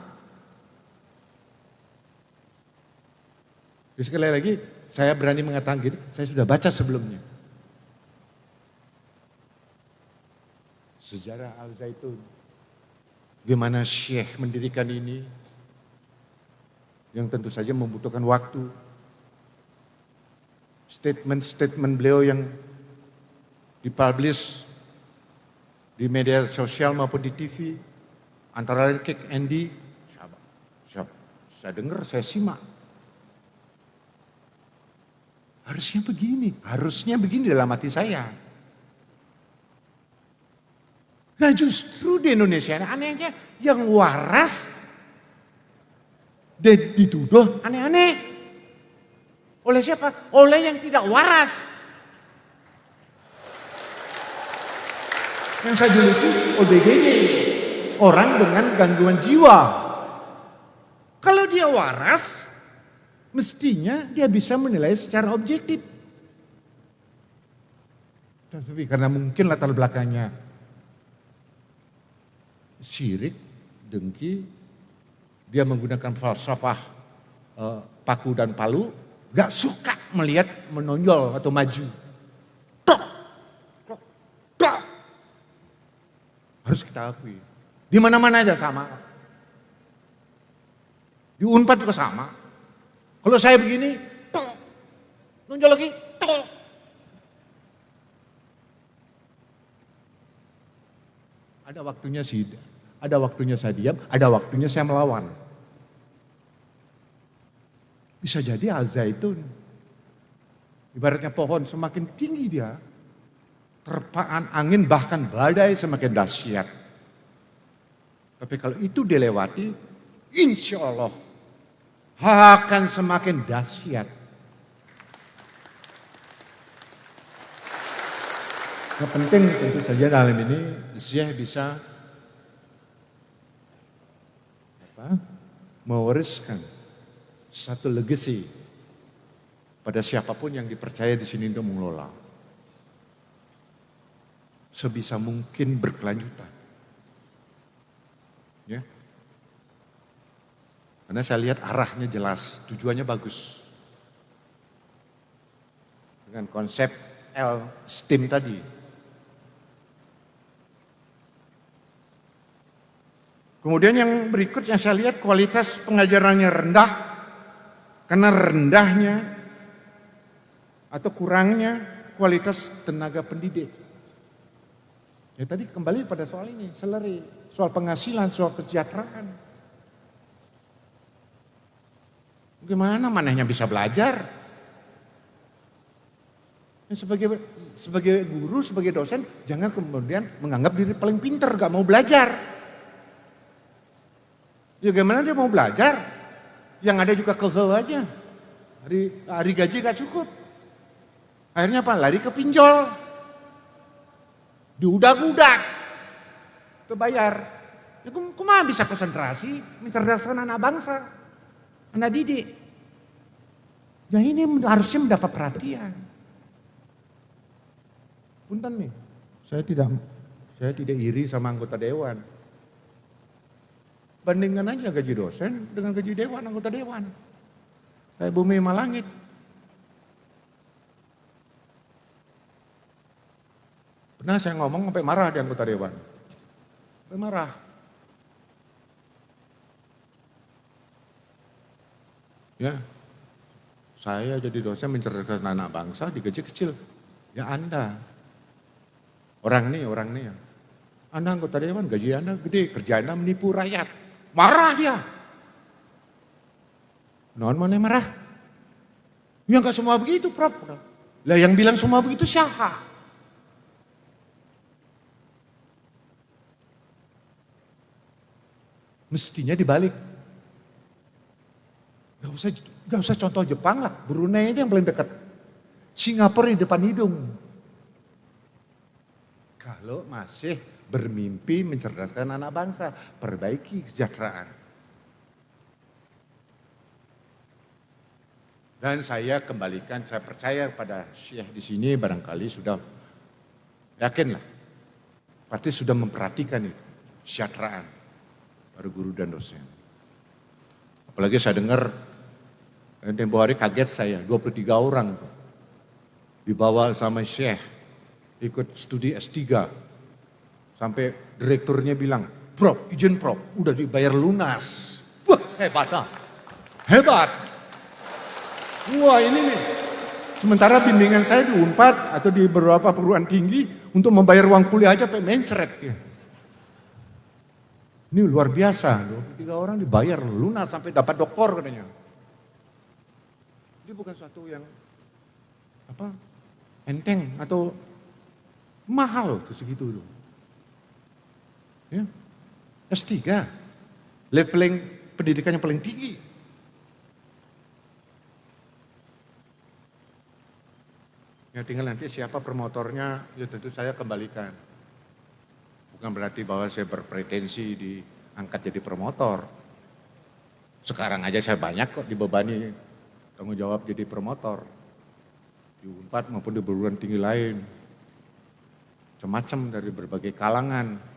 Jadi sekali lagi, saya berani mengatakan gini, saya sudah baca sebelumnya. Sejarah Al-Zaitun, bagaimana Syekh mendirikan ini, yang tentu saja membutuhkan waktu. Statement-statement beliau yang dipublish di media sosial maupun di TV, antara lain Kick Andy, saya dengar, saya simak. Harusnya begini dalam hati saya. Nah justru di Indonesia anehnya yang waras dituduh aneh-aneh. Oleh siapa? Oleh yang tidak waras. Yang saya dulu itu ODGJ, orang dengan gangguan jiwa. Kalau dia waras, mestinya dia bisa menilai secara objektif. Tapi karena mungkin latar belakangnya syirik, dengki, dia menggunakan falsafah paku dan palu, gak suka melihat menonjol atau maju. Tok. Harus kita akui. Di mana-mana aja sama. Di Unpad juga sama. Kalau saya begini, tok. Nunjuk lagi, tok. Ada waktunya saya diam, ada waktunya saya melawan. Bisa jadi Al-Zaitun, ibaratnya pohon semakin tinggi dia, terpaan angin bahkan badai semakin dahsyat. Tapi kalau itu dilewati, insya Allah akan semakin dahsyat. Yang penting tentu saja dalam ini Syekh bisa mewariskan satu legacy pada siapapun yang dipercaya di sini untuk mengelola. Sebisa mungkin berkelanjutan. Ya. Karena saya lihat arahnya jelas, tujuannya bagus. Dengan konsep STEAM tadi. Kemudian yang berikut yang saya lihat kualitas pengajarannya rendah. Karena rendahnya atau kurangnya kualitas tenaga pendidik. Ya tadi kembali pada soal ini, soal penghasilan, soal kesejahteraan. Bagaimana manehnya bisa belajar? Ya, sebagai guru, sebagai dosen, jangan kemudian menganggap diri paling pinter, gak mau belajar. Ya gimana dia mau belajar? Yang ada juga kegel aja. Hari gaji gak cukup. Akhirnya apa? Lari ke pinjol. Diudak-udak. Itu bayar. Ya kumaha bisa konsentrasi mencerdaskan anak bangsa. Anak didik. Ya ini harusnya mendapat perhatian. Punten nih. Saya tidak iri sama anggota dewan. Bandingkan aja gaji dosen dengan gaji dewan, anggota dewan. Kayak bumi sama langit. Pernah saya ngomong sampai marah di anggota dewan. Sampai marah. Ya, saya jadi dosen mencerdaskan anak bangsa digaji kecil. Ya Anda. Orang nih ya. Anda anggota dewan, gaji Anda gede, kerja Anda menipu rakyat. Marah dia. Non mana marah? Ya enggak semua begitu, Prof. Lah yang bilang semua begitu siapa? Mestinya dibalik. Gak usah contoh Jepang lah, Brunei itu yang paling dekat. Singapura di depan hidung. Kalau masih bermimpi mencerdaskan anak bangsa, perbaiki kesejahteraan. Dan saya kembalikan, saya percaya pada Syekh di sini barangkali sudah yakinlah, pasti sudah memperhatikan itu, kesejahteraan para guru dan dosen. Apalagi saya dengar, tempo hari kaget saya, 23 orang dibawa sama Syekh ikut studi S3. Sampai direkturnya bilang, Prof, izin Prof, udah dibayar lunas. Wah, hebat ah. Hebat. Wah ini nih. Sementara bimbingan saya di Unpad atau di beberapa perguruan tinggi untuk membayar uang kuliah aja sampai mencret. Ya. Ini luar biasa, 23 orang dibayar lunas sampai dapat doktor katanya. Ini bukan suatu yang enteng atau mahal loh segitu loh. Ya. S3, leveling pendidikannya paling tinggi. Ya tinggal nanti siapa promotornya, ya tentu saya kembalikan. Bukan berarti bahwa saya berpretensi diangkat jadi promotor. Sekarang aja saya banyak kok dibebani tanggung jawab jadi promotor. Di Unpad maupun di perguruan tinggi lain. Macam-macam dari berbagai kalangan.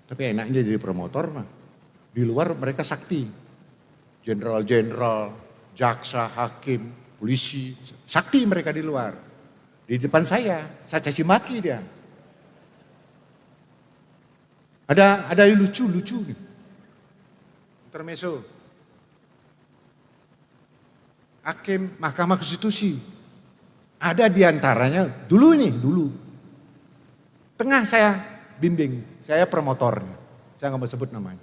Tapi enaknya jadi promotor mah. Di luar mereka sakti. Jenderal-jenderal, jaksa, hakim, polisi. Sakti mereka di luar. Di depan saya caci maki dia. Ada yang lucu-lucu nih. Intermezzo. hakim Mahkamah Konstitusi. Ada di antaranya, dulu. Tengah saya bimbing, saya promotornya. Saya nggak mau sebut namanya.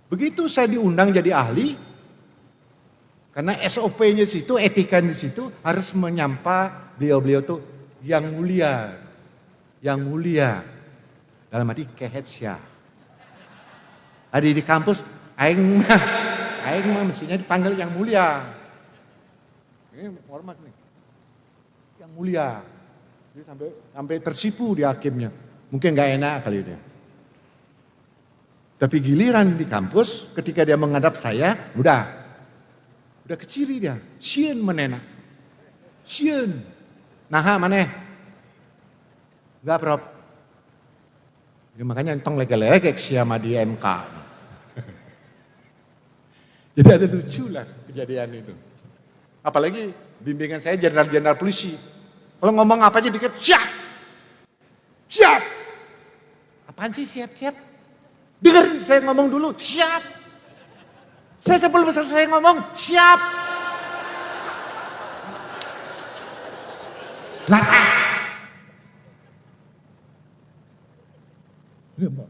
Begitu saya diundang jadi ahli, karena SOP-nya situ, etikanya di situ harus menyapa beliau-beliau tuh yang mulia. Yang mulia. Dalam arti kehetsyah. Ada di kampus, aing mah mestinya dipanggil yang mulia. Ini hormat nih. Yang mulia. Dia sampai tersipu di hakimnya. Mungkin nggak enak kali dia. Tapi giliran di kampus, ketika dia menghadap saya, udah keciri dia. Sieun menena. Sieun. Naha maneh. Enggak, Prof. Ya, makanya entong lege-lege siama di MK. Jadi ada lucu lah kejadian itu. Apalagi bimbingan saya jenderal-jenderal polisi. Kalau ngomong apa aja dikit, siap. Siap. Apaan sih siap-siap? Dengar saya ngomong dulu, siap. Saya sebelum selesai ngomong, siap.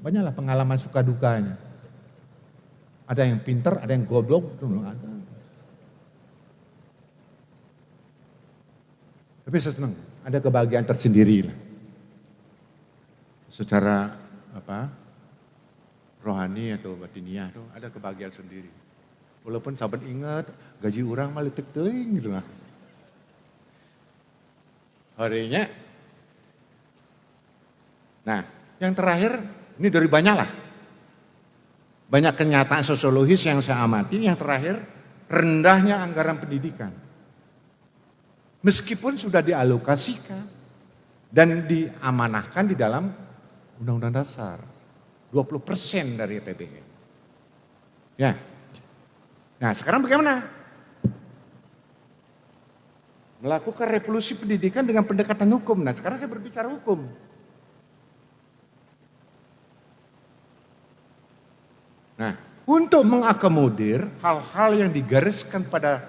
Banyaklah pengalaman suka dukanya. Ada yang pinter, ada yang goblok, ada. Tapi saya senang, ada kebahagiaan tersendiri lah. Secara rohani atau batiniah itu ada kebahagiaan sendiri. Walaupun sahabat ingat gaji orang malah teuing gitu lah. Harinya. Nah, yang terakhir ini dari banyak lah. Banyak kenyataan sosiologis yang saya amati. Yang terakhir, rendahnya anggaran pendidikan. Meskipun sudah dialokasikan dan diamanahkan di dalam Undang-Undang Dasar. 20% dari APBN. Ya. Nah, sekarang bagaimana? Melakukan revolusi pendidikan dengan pendekatan hukum. Nah, sekarang saya berbicara hukum. Nah, untuk mengakomodir hal-hal yang digariskan pada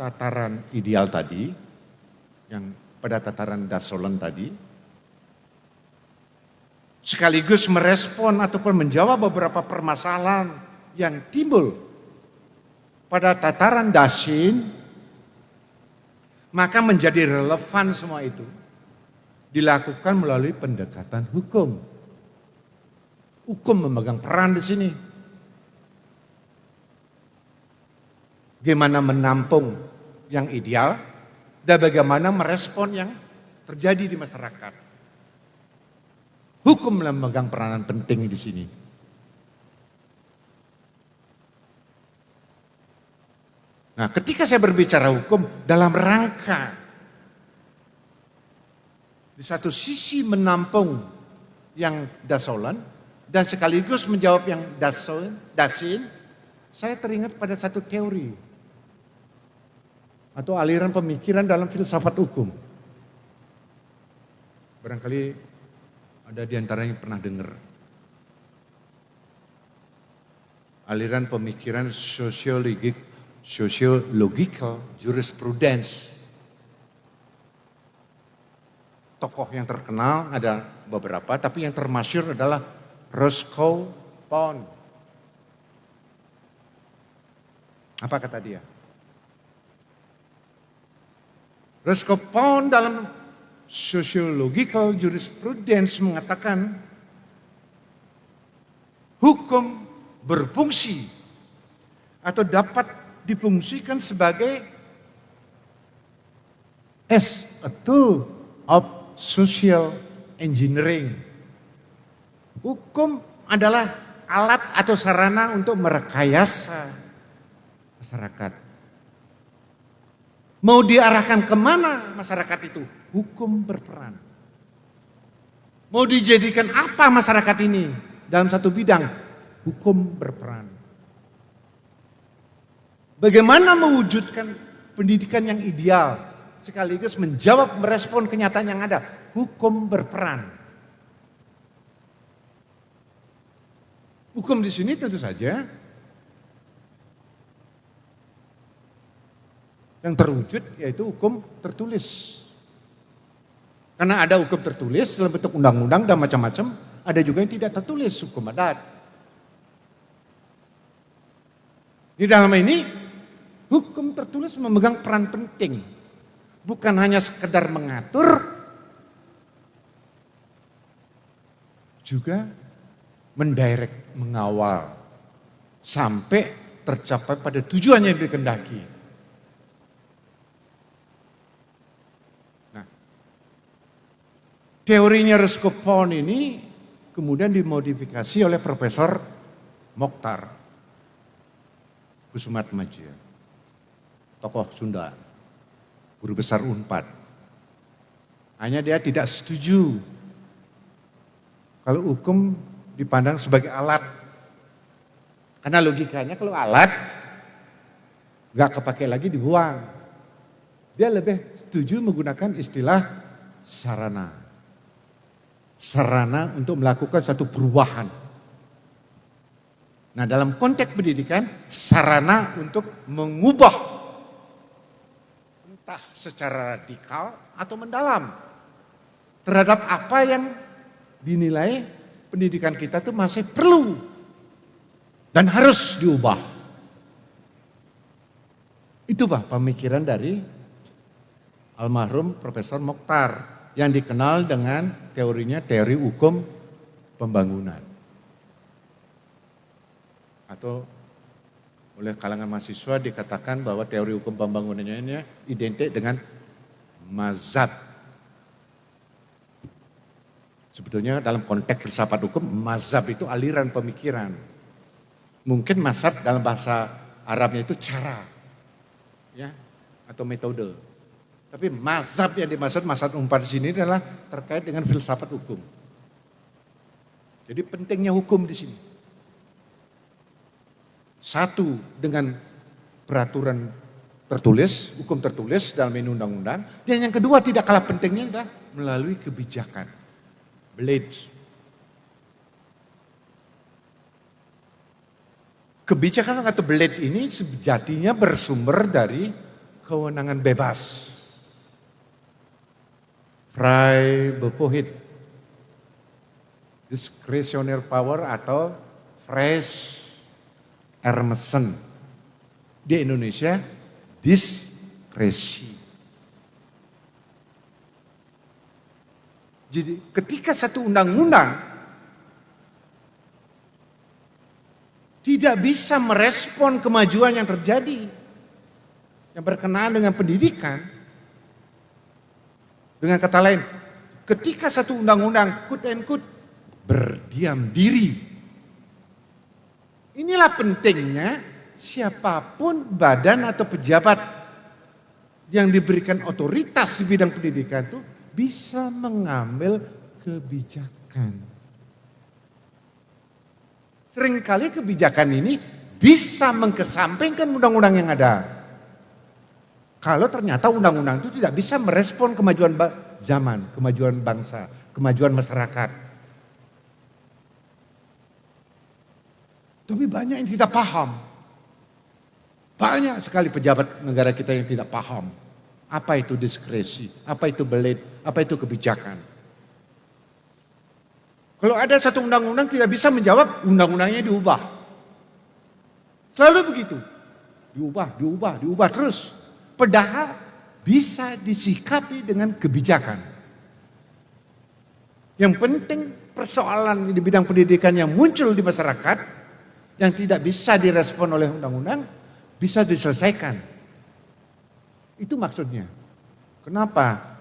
tataran ideal tadi, yang pada tataran Dasolen tadi, sekaligus merespon ataupun menjawab beberapa permasalahan yang timbul pada tataran Dasin, maka menjadi relevan semua itu dilakukan melalui pendekatan hukum. Hukum memegang peran di sini. Bagaimana menampung yang ideal dan bagaimana merespon yang terjadi di masyarakat. Hukum memegang peranan penting di sini. Nah, ketika saya berbicara hukum dalam rangka di satu sisi menampung yang Dasolen dan sekaligus menjawab yang Dasin, saya teringat pada satu teori atau aliran pemikiran dalam filsafat hukum. Barangkali ada di antara yang pernah dengar. Aliran pemikiran sociological jurisprudence. Tokoh yang terkenal ada beberapa, tapi yang termasyhur adalah Roscoe Pound. Apa kata dia? Roscoe Pound dalam sociological jurisprudence mengatakan hukum berfungsi atau dapat difungsikan sebagai as a tool of social engineering. Hukum adalah alat atau sarana untuk merekayasa masyarakat. Mau diarahkan kemana masyarakat itu? Hukum berperan. Mau dijadikan apa masyarakat ini dalam satu bidang? Hukum berperan. Bagaimana mewujudkan pendidikan yang ideal sekaligus menjawab merespon kenyataan yang ada? Hukum berperan. Hukum di sini tentu saja yang terwujud yaitu hukum tertulis. Karena ada hukum tertulis dalam bentuk undang-undang dan macam-macam, ada juga yang tidak tertulis, hukum adat. Di dalam ini, hukum tertulis memegang peran penting. Bukan hanya sekedar mengatur, juga mendirect, mengawal, sampai tercapai pada tujuan yang dikehendaki. Nah, teorinya Reskopon ini kemudian dimodifikasi oleh Profesor Mokhtar Kusumatmadja, tokoh Sunda, guru besar Unpad. Hanya dia tidak setuju kalau hukum dipandang sebagai alat. Karena logikanya kalau alat gak kepake lagi dibuang. Dia lebih setuju menggunakan istilah sarana. Sarana untuk melakukan satu perubahan. Nah, dalam konteks pendidikan, sarana untuk mengubah entah secara radikal atau mendalam terhadap apa yang dinilai pendidikan kita itu masih perlu dan harus diubah. Itu pemikiran dari almarhum Profesor Mokhtar yang dikenal dengan teorinya teori hukum pembangunan. Atau oleh kalangan mahasiswa dikatakan bahwa teori hukum pembangunannya ini identik dengan mazhab. Sebetulnya dalam konteks filsafat hukum, mazhab itu aliran pemikiran. Mungkin mazhab dalam bahasa Arabnya itu cara, ya, atau metode. Tapi mazhab yang dimaksud mazhab Unpad di sini adalah terkait dengan filsafat hukum. Jadi pentingnya hukum di sini. Satu dengan peraturan tertulis, hukum tertulis dalam ini undang-undang. Dan yang kedua tidak kalah pentingnya adalah melalui kebijakan. Blade. Kebijakan atau blade ini sejatinya bersumber dari kewenangan bebas. Vrij bevoegd. Discretionary power atau fresh Hermesen. Di Indonesia, diskresi. Jadi ketika satu undang-undang tidak bisa merespon kemajuan yang terjadi, yang berkenaan dengan pendidikan, dengan kata lain, ketika satu undang-undang quote and quote berdiam diri, inilah pentingnya siapapun badan atau pejabat yang diberikan otoritas di bidang pendidikan itu bisa mengambil kebijakan. Seringkali kebijakan ini bisa mengkesampingkan undang-undang yang ada. Kalau ternyata undang-undang itu tidak bisa merespon kemajuan zaman, kemajuan bangsa, kemajuan masyarakat. Tapi banyak yang tidak paham. Banyak sekali pejabat negara kita yang tidak paham. Apa itu diskresi, apa itu blade, apa itu kebijakan. Kalau ada satu undang-undang tidak bisa menjawab, undang-undangnya diubah. Selalu begitu. Diubah terus. Padahal bisa disikapi dengan kebijakan. Yang penting persoalan di bidang pendidikan yang muncul di masyarakat, yang tidak bisa direspon oleh undang-undang, bisa diselesaikan. Itu maksudnya. Kenapa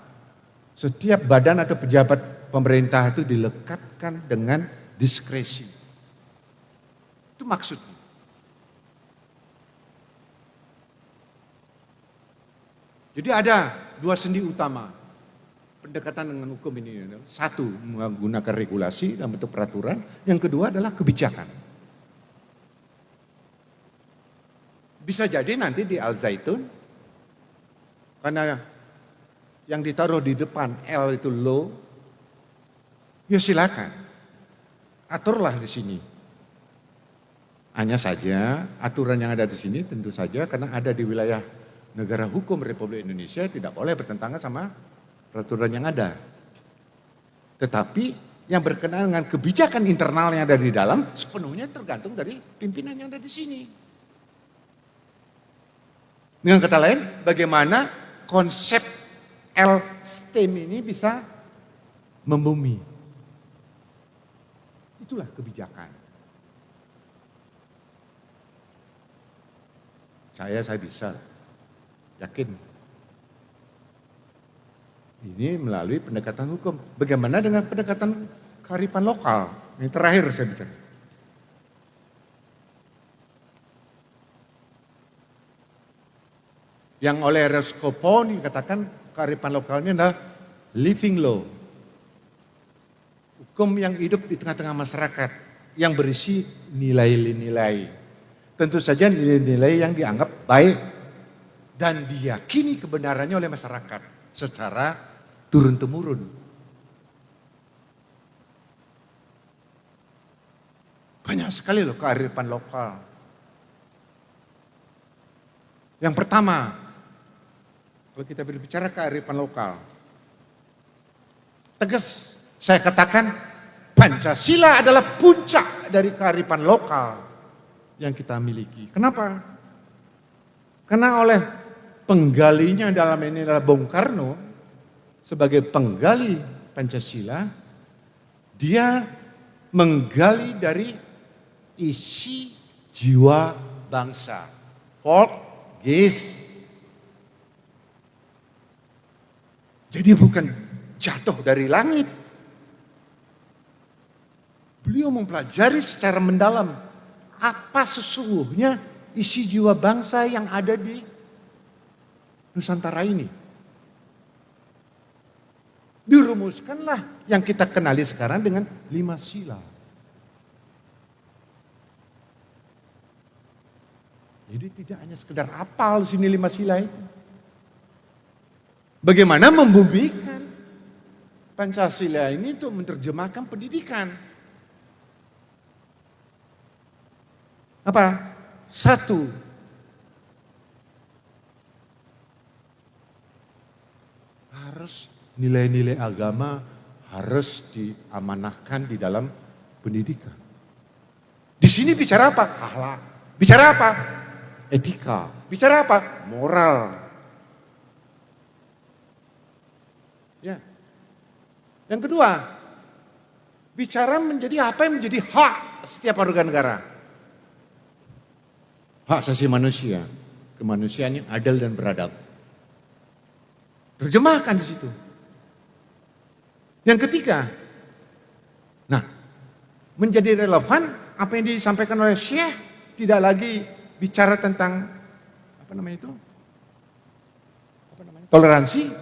setiap badan atau pejabat pemerintah itu dilekatkan dengan diskresi? Itu maksudnya. Jadi ada dua sendi utama pendekatan dengan hukum ini. Satu, menggunakan regulasi dalam bentuk peraturan. Yang kedua adalah kebijakan. Bisa jadi nanti di Al-Zaitun, karena yang ditaruh di depan L itu law, ya silakan, aturlah di sini. Hanya saja aturan yang ada di sini tentu saja karena ada di wilayah negara hukum Republik Indonesia tidak boleh bertentangan sama peraturan yang ada. Tetapi yang berkenaan dengan kebijakan internal yang ada di dalam sepenuhnya tergantung dari pimpinan yang ada di sini. Dengan kata lain, bagaimana konsep L-STEM ini bisa membumi. Itulah kebijakan. Saya bisa yakin. Ini melalui pendekatan hukum. Bagaimana dengan pendekatan kearifan lokal? Ini terakhir saya bicara. Yang oleh Roscoe katakan kearifan lokalnya adalah living law. Hukum yang hidup di tengah-tengah masyarakat. Yang berisi nilai-nilai. Tentu saja nilai-nilai yang dianggap baik. Dan diyakini kebenarannya oleh masyarakat. Secara turun-temurun. Banyak sekali loh kearifan lokal. Yang pertama, kalau kita berbicara kearifan lokal, tegas saya katakan Pancasila adalah puncak dari kearifan lokal yang kita miliki. Kenapa? Karena oleh penggalinya dalam ini adalah Bung Karno, sebagai penggali Pancasila, dia menggali dari isi jiwa bangsa. Volk, Geist. Jadi bukan jatuh dari langit. Beliau mempelajari secara mendalam apa sesungguhnya isi jiwa bangsa yang ada di Nusantara ini. Dirumuskanlah yang kita kenali sekarang dengan 5 sila. Jadi tidak hanya sekedar hafal sini 5 sila itu. Bagaimana membumikan Pancasila ini untuk menerjemahkan pendidikan. Apa? 1. Harus nilai-nilai agama harus diamanahkan di dalam pendidikan. Di sini bicara apa? Akhlak. Bicara apa? Etika. Bicara apa? Moral. Ya. Yang kedua, bicara menjadi apa yang menjadi hak setiap warga negara. Hak asasi manusia, kemanusiaan yang adil dan beradab. Terjemahkan di situ. Yang ketiga, nah, menjadi relevan apa yang disampaikan oleh Syekh tidak lagi bicara tentang toleransi,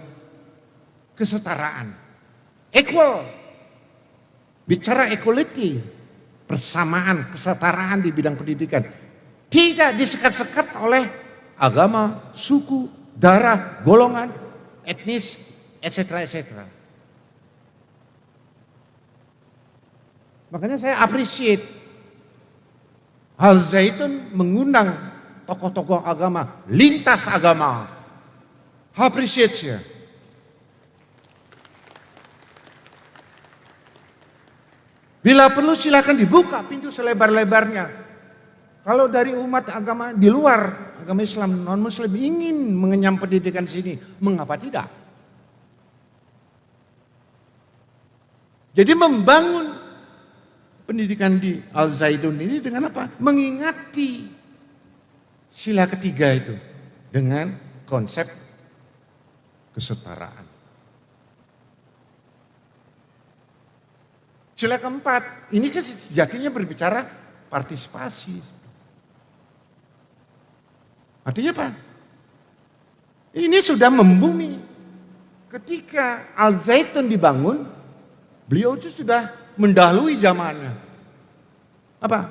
kesetaraan, equal, bicara equality, persamaan, kesetaraan di bidang pendidikan, tidak disekat-sekat oleh agama, suku, darah, golongan, etnis, etc. etc. Makanya saya appreciate Al Zaitun mengundang tokoh-tokoh agama, lintas agama. Appreciate ya. Bila perlu silakan dibuka pintu selebar-lebarnya. Kalau dari umat agama di luar, agama Islam, non-Muslim ingin mengenyam pendidikan sini, mengapa tidak? Jadi membangun pendidikan di Al Zaitun ini dengan apa? Mengingati sila ketiga itu dengan konsep kesetaraan. Sila keempat, ini kan sejatinya berbicara partisipasi. Artinya apa? Ini sudah membumi. Ketika Al Zaitun dibangun, beliau itu sudah mendahului zamannya. Apa?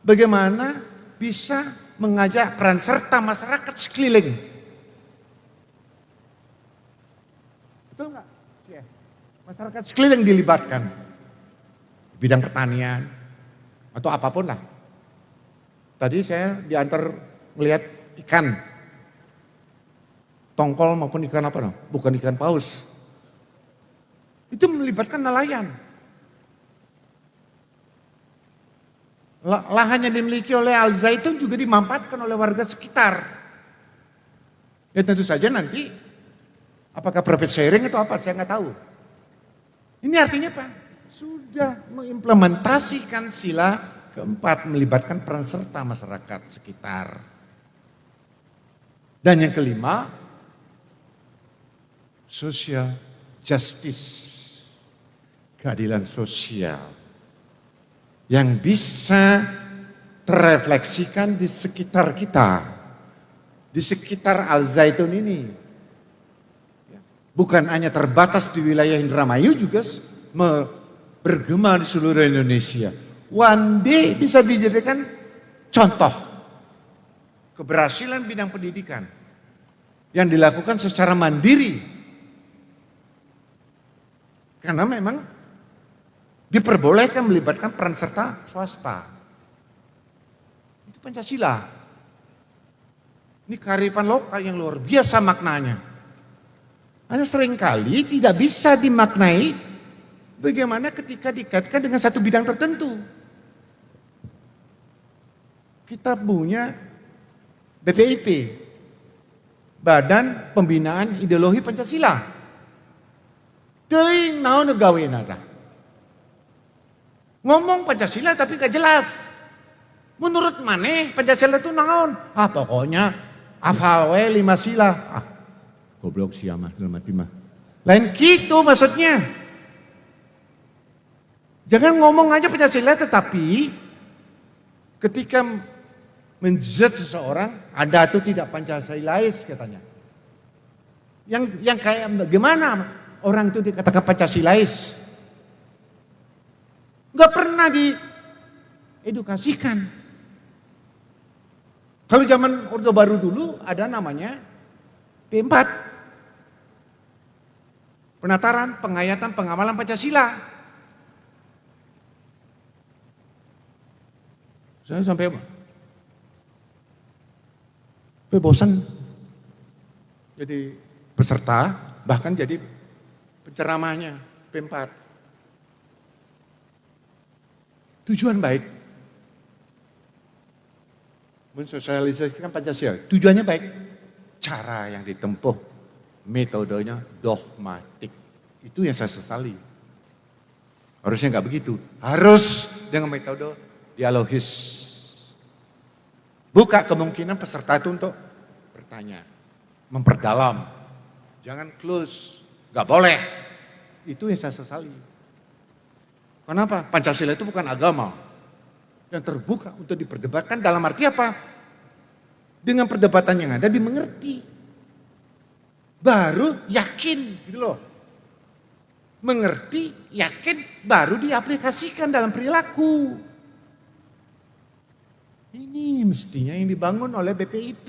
Bagaimana bisa mengajak peran serta masyarakat sekeliling? Betul nggak? Masyarakat sekeliling dilibatkan. Bidang pertanian atau apapun lah. Tadi saya diantar melihat ikan. tongkol maupun ikan apa? Bukan ikan paus. Itu melibatkan nelayan. Lahan yang dimiliki oleh Al Zaitun juga dimanfaatkan oleh warga sekitar. Ya tentu saja nanti, apakah profit sharing atau apa, saya nggak tahu. Ini artinya apa? Sudah mengimplementasikan sila keempat, melibatkan peran serta masyarakat sekitar. Dan yang kelima, social justice, keadilan sosial yang bisa terrefleksikan di sekitar kita, di sekitar Al Zaitun ini. Bukan hanya terbatas di wilayah Indramayu, juga bergema di seluruh Indonesia. One day bisa dijadikan contoh keberhasilan bidang pendidikan yang dilakukan secara mandiri. Karena memang diperbolehkan melibatkan peran serta swasta. Itu Pancasila. Ini kearifan lokal yang luar biasa maknanya. Hanya seringkali tidak bisa dimaknai bagaimana ketika dikaitkan dengan satu bidang tertentu. Kita punya BPIP, Badan Pembinaan Ideologi Pancasila. Teuing naon gaweunana. Ngomong Pancasila tapi gak jelas. Menurut maneh Pancasila itu naon? Pokoknya hafal we 5 sila. Goblok siamah dalam hati mah. Lain gitu maksudnya. Jangan ngomong aja Pancasila tetapi ketika menjudge seseorang ada atau tidak Pancasilais katanya. Yang kayak bagaimana orang itu dikatakan Pancasilais? Gak pernah diedukasikan. Kalau zaman Orde Baru dulu ada namanya P4. Penataran, pengayatan, pengamalan Pancasila. Saya sampai bosan jadi peserta, bahkan jadi penceramahnya P4. Tujuan baik. Mensosialisasikan Pancasila. Tujuannya baik. Cara yang ditempuh, metodenya dogmatik. Itu yang saya sesali. Harusnya nggak begitu. Harus dengan metode dialogis. Buka kemungkinan peserta itu untuk bertanya. Memperdalam. Jangan close. Nggak boleh. Itu yang saya sesali. Kenapa? Pancasila itu bukan agama yang terbuka untuk diperdebatkan dalam arti apa? Dengan perdebatan yang ada dimengerti. Baru yakin gitu loh. Mengerti, yakin, baru diaplikasikan dalam perilaku. Ini mestinya yang dibangun oleh BPIP.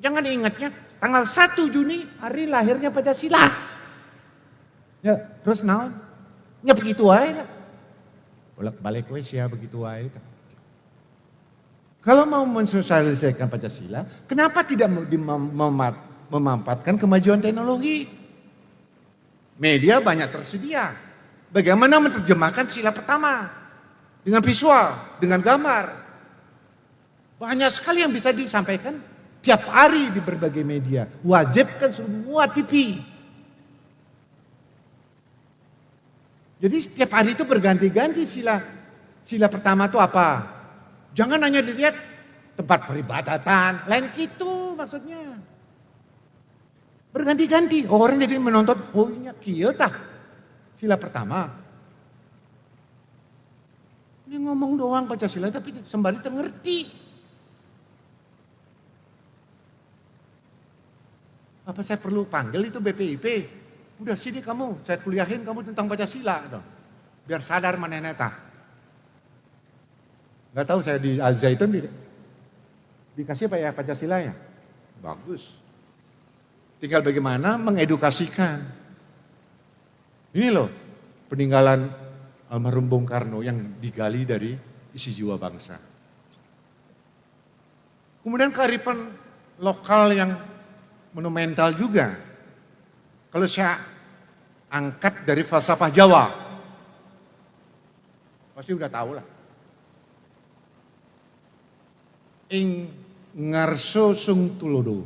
Jangan ingatnya tanggal 1 Juni hari lahirnya Pancasila. Ya, terus naon? Ya begitu aja. Bolak-balik wes ya begitu aja. Kalau mau mensosialisasikan Pancasila, kenapa tidak memanfaatkan kemajuan teknologi? Media banyak tersedia. Bagaimana menerjemahkan sila pertama dengan visual, dengan gambar. Banyak sekali yang bisa disampaikan tiap hari di berbagai media. Wajibkan semua TV. Jadi setiap hari itu berganti-ganti sila pertama itu apa? Jangan hanya dilihat tempat peribadatan, lain gitu maksudnya. Berganti-ganti, orang jadi menonton, oh ini kieu tah sila pertama. Ini ngomong doang Pancasila tapi sembari tengerti. Apa saya perlu panggil itu BPIP? Udah sini kamu, saya kuliahin kamu tentang Pancasila. Biar sadar manehna tah. Gak tahu saya di Al Zaitun dikasih apa ya Pancasila ya? Bagus. Tinggal bagaimana mengedukasikan. Ini loh peninggalan almarhum Bung Karno yang digali dari isi jiwa bangsa. Kemudian kearifan lokal yang monumental juga. Kalau saya angkat dari falsafah Jawa, pasti udah tahu lah. Ing ngarso sung tulodo,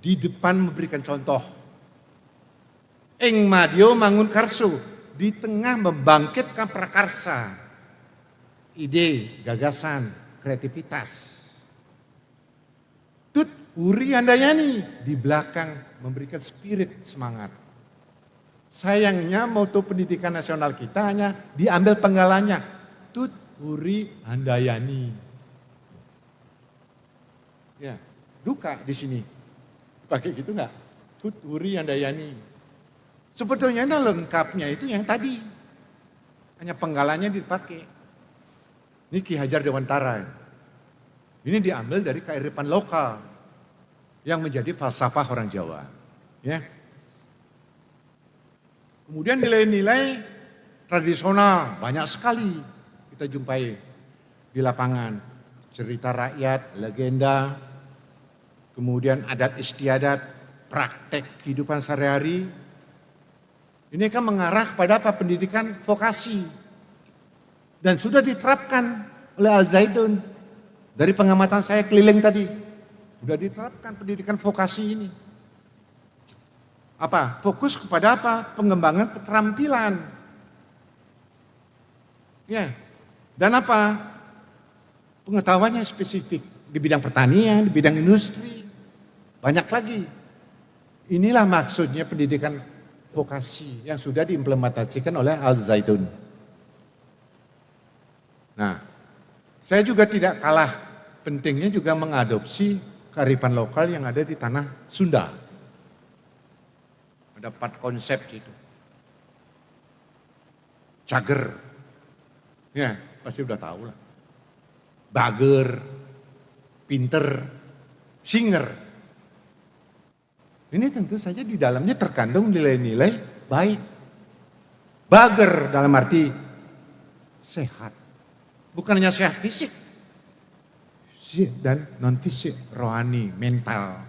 di depan memberikan contoh. Ing madyo mangun karso, di tengah membangkitkan prakarsa, ide, gagasan, kreativitas. Tut uri handayani, di belakang memberikan spirit semangat. Sayangnya moto pendidikan nasional kita hanya diambil penggalannya. Tut uri handayani. Ya, duka di sini. Pakai gitu enggak? Tut uri handayani. Sebetulnya lengkapnya itu yang tadi. Hanya penggalannya dipakai. Ini Ki Hajar Dewantara. Ini diambil dari kearifan lokal yang menjadi falsafah orang Jawa. Ya. Kemudian nilai-nilai tradisional banyak sekali kita jumpai di lapangan. Cerita rakyat, legenda, kemudian adat istiadat, praktek kehidupan sehari-hari. Ini kan mengarah pada apa? Pendidikan vokasi. Dan sudah diterapkan oleh Al-Zaitun. Dari pengamatan saya keliling tadi. Sudah diterapkan pendidikan vokasi ini. Apa? Fokus kepada apa? Pengembangan keterampilan. Ya. Dan apa? Pengetahuannya spesifik di bidang pertanian, di bidang industri. Banyak lagi. Inilah maksudnya pendidikan vokasi yang sudah diimplementasikan oleh Al-Zaitun. Nah, saya juga tidak kalah pentingnya juga mengadopsi kearifan lokal yang ada di tanah Sunda. Ada 4 konsep gitu. Cager, ya pasti udah tahu lah. Bager, pinter, singer. Ini tentu saja di dalamnya terkandung nilai-nilai baik. Bager dalam arti sehat. Bukan hanya sehat fisik. Dan non fisik, rohani, mental.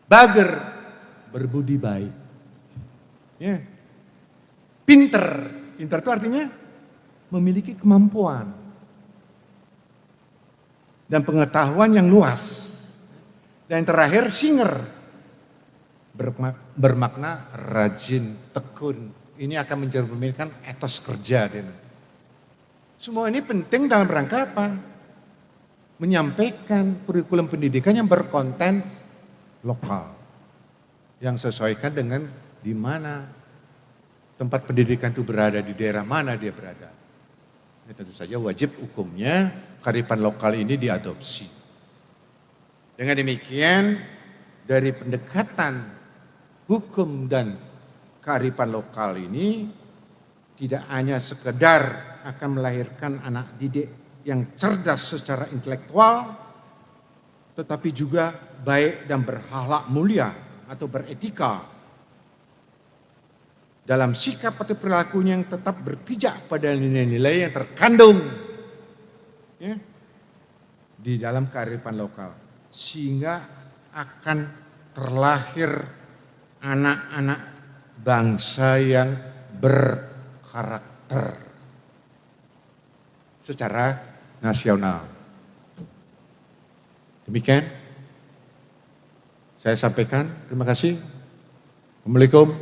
Bager, berbudi baik. Ya. Pinter. Pinter itu artinya memiliki kemampuan. Dan pengetahuan yang luas. Dan yang terakhir singer. Bermakna rajin, tekun. Ini akan mencerminkan etos kerja. Semua ini penting dalam rangka apa? Menyampaikan kurikulum pendidikan yang berkonten lokal. Yang sesuaikan dengan di mana tempat pendidikan itu berada, di daerah mana dia berada. Ini tentu saja wajib hukumnya kearifan lokal ini diadopsi. Dengan demikian dari pendekatan hukum dan kearifan lokal ini tidak hanya sekedar akan melahirkan anak didik yang cerdas secara intelektual, tetapi juga baik dan berakhlak mulia atau beretika dalam sikap atau perilakunya yang tetap berpijak pada nilai-nilai yang terkandung ya, di dalam kearifan lokal. Sehingga akan terlahir anak-anak bangsa yang berkarakter secara nasional. Demikian saya sampaikan. Terima kasih. Assalamualaikum.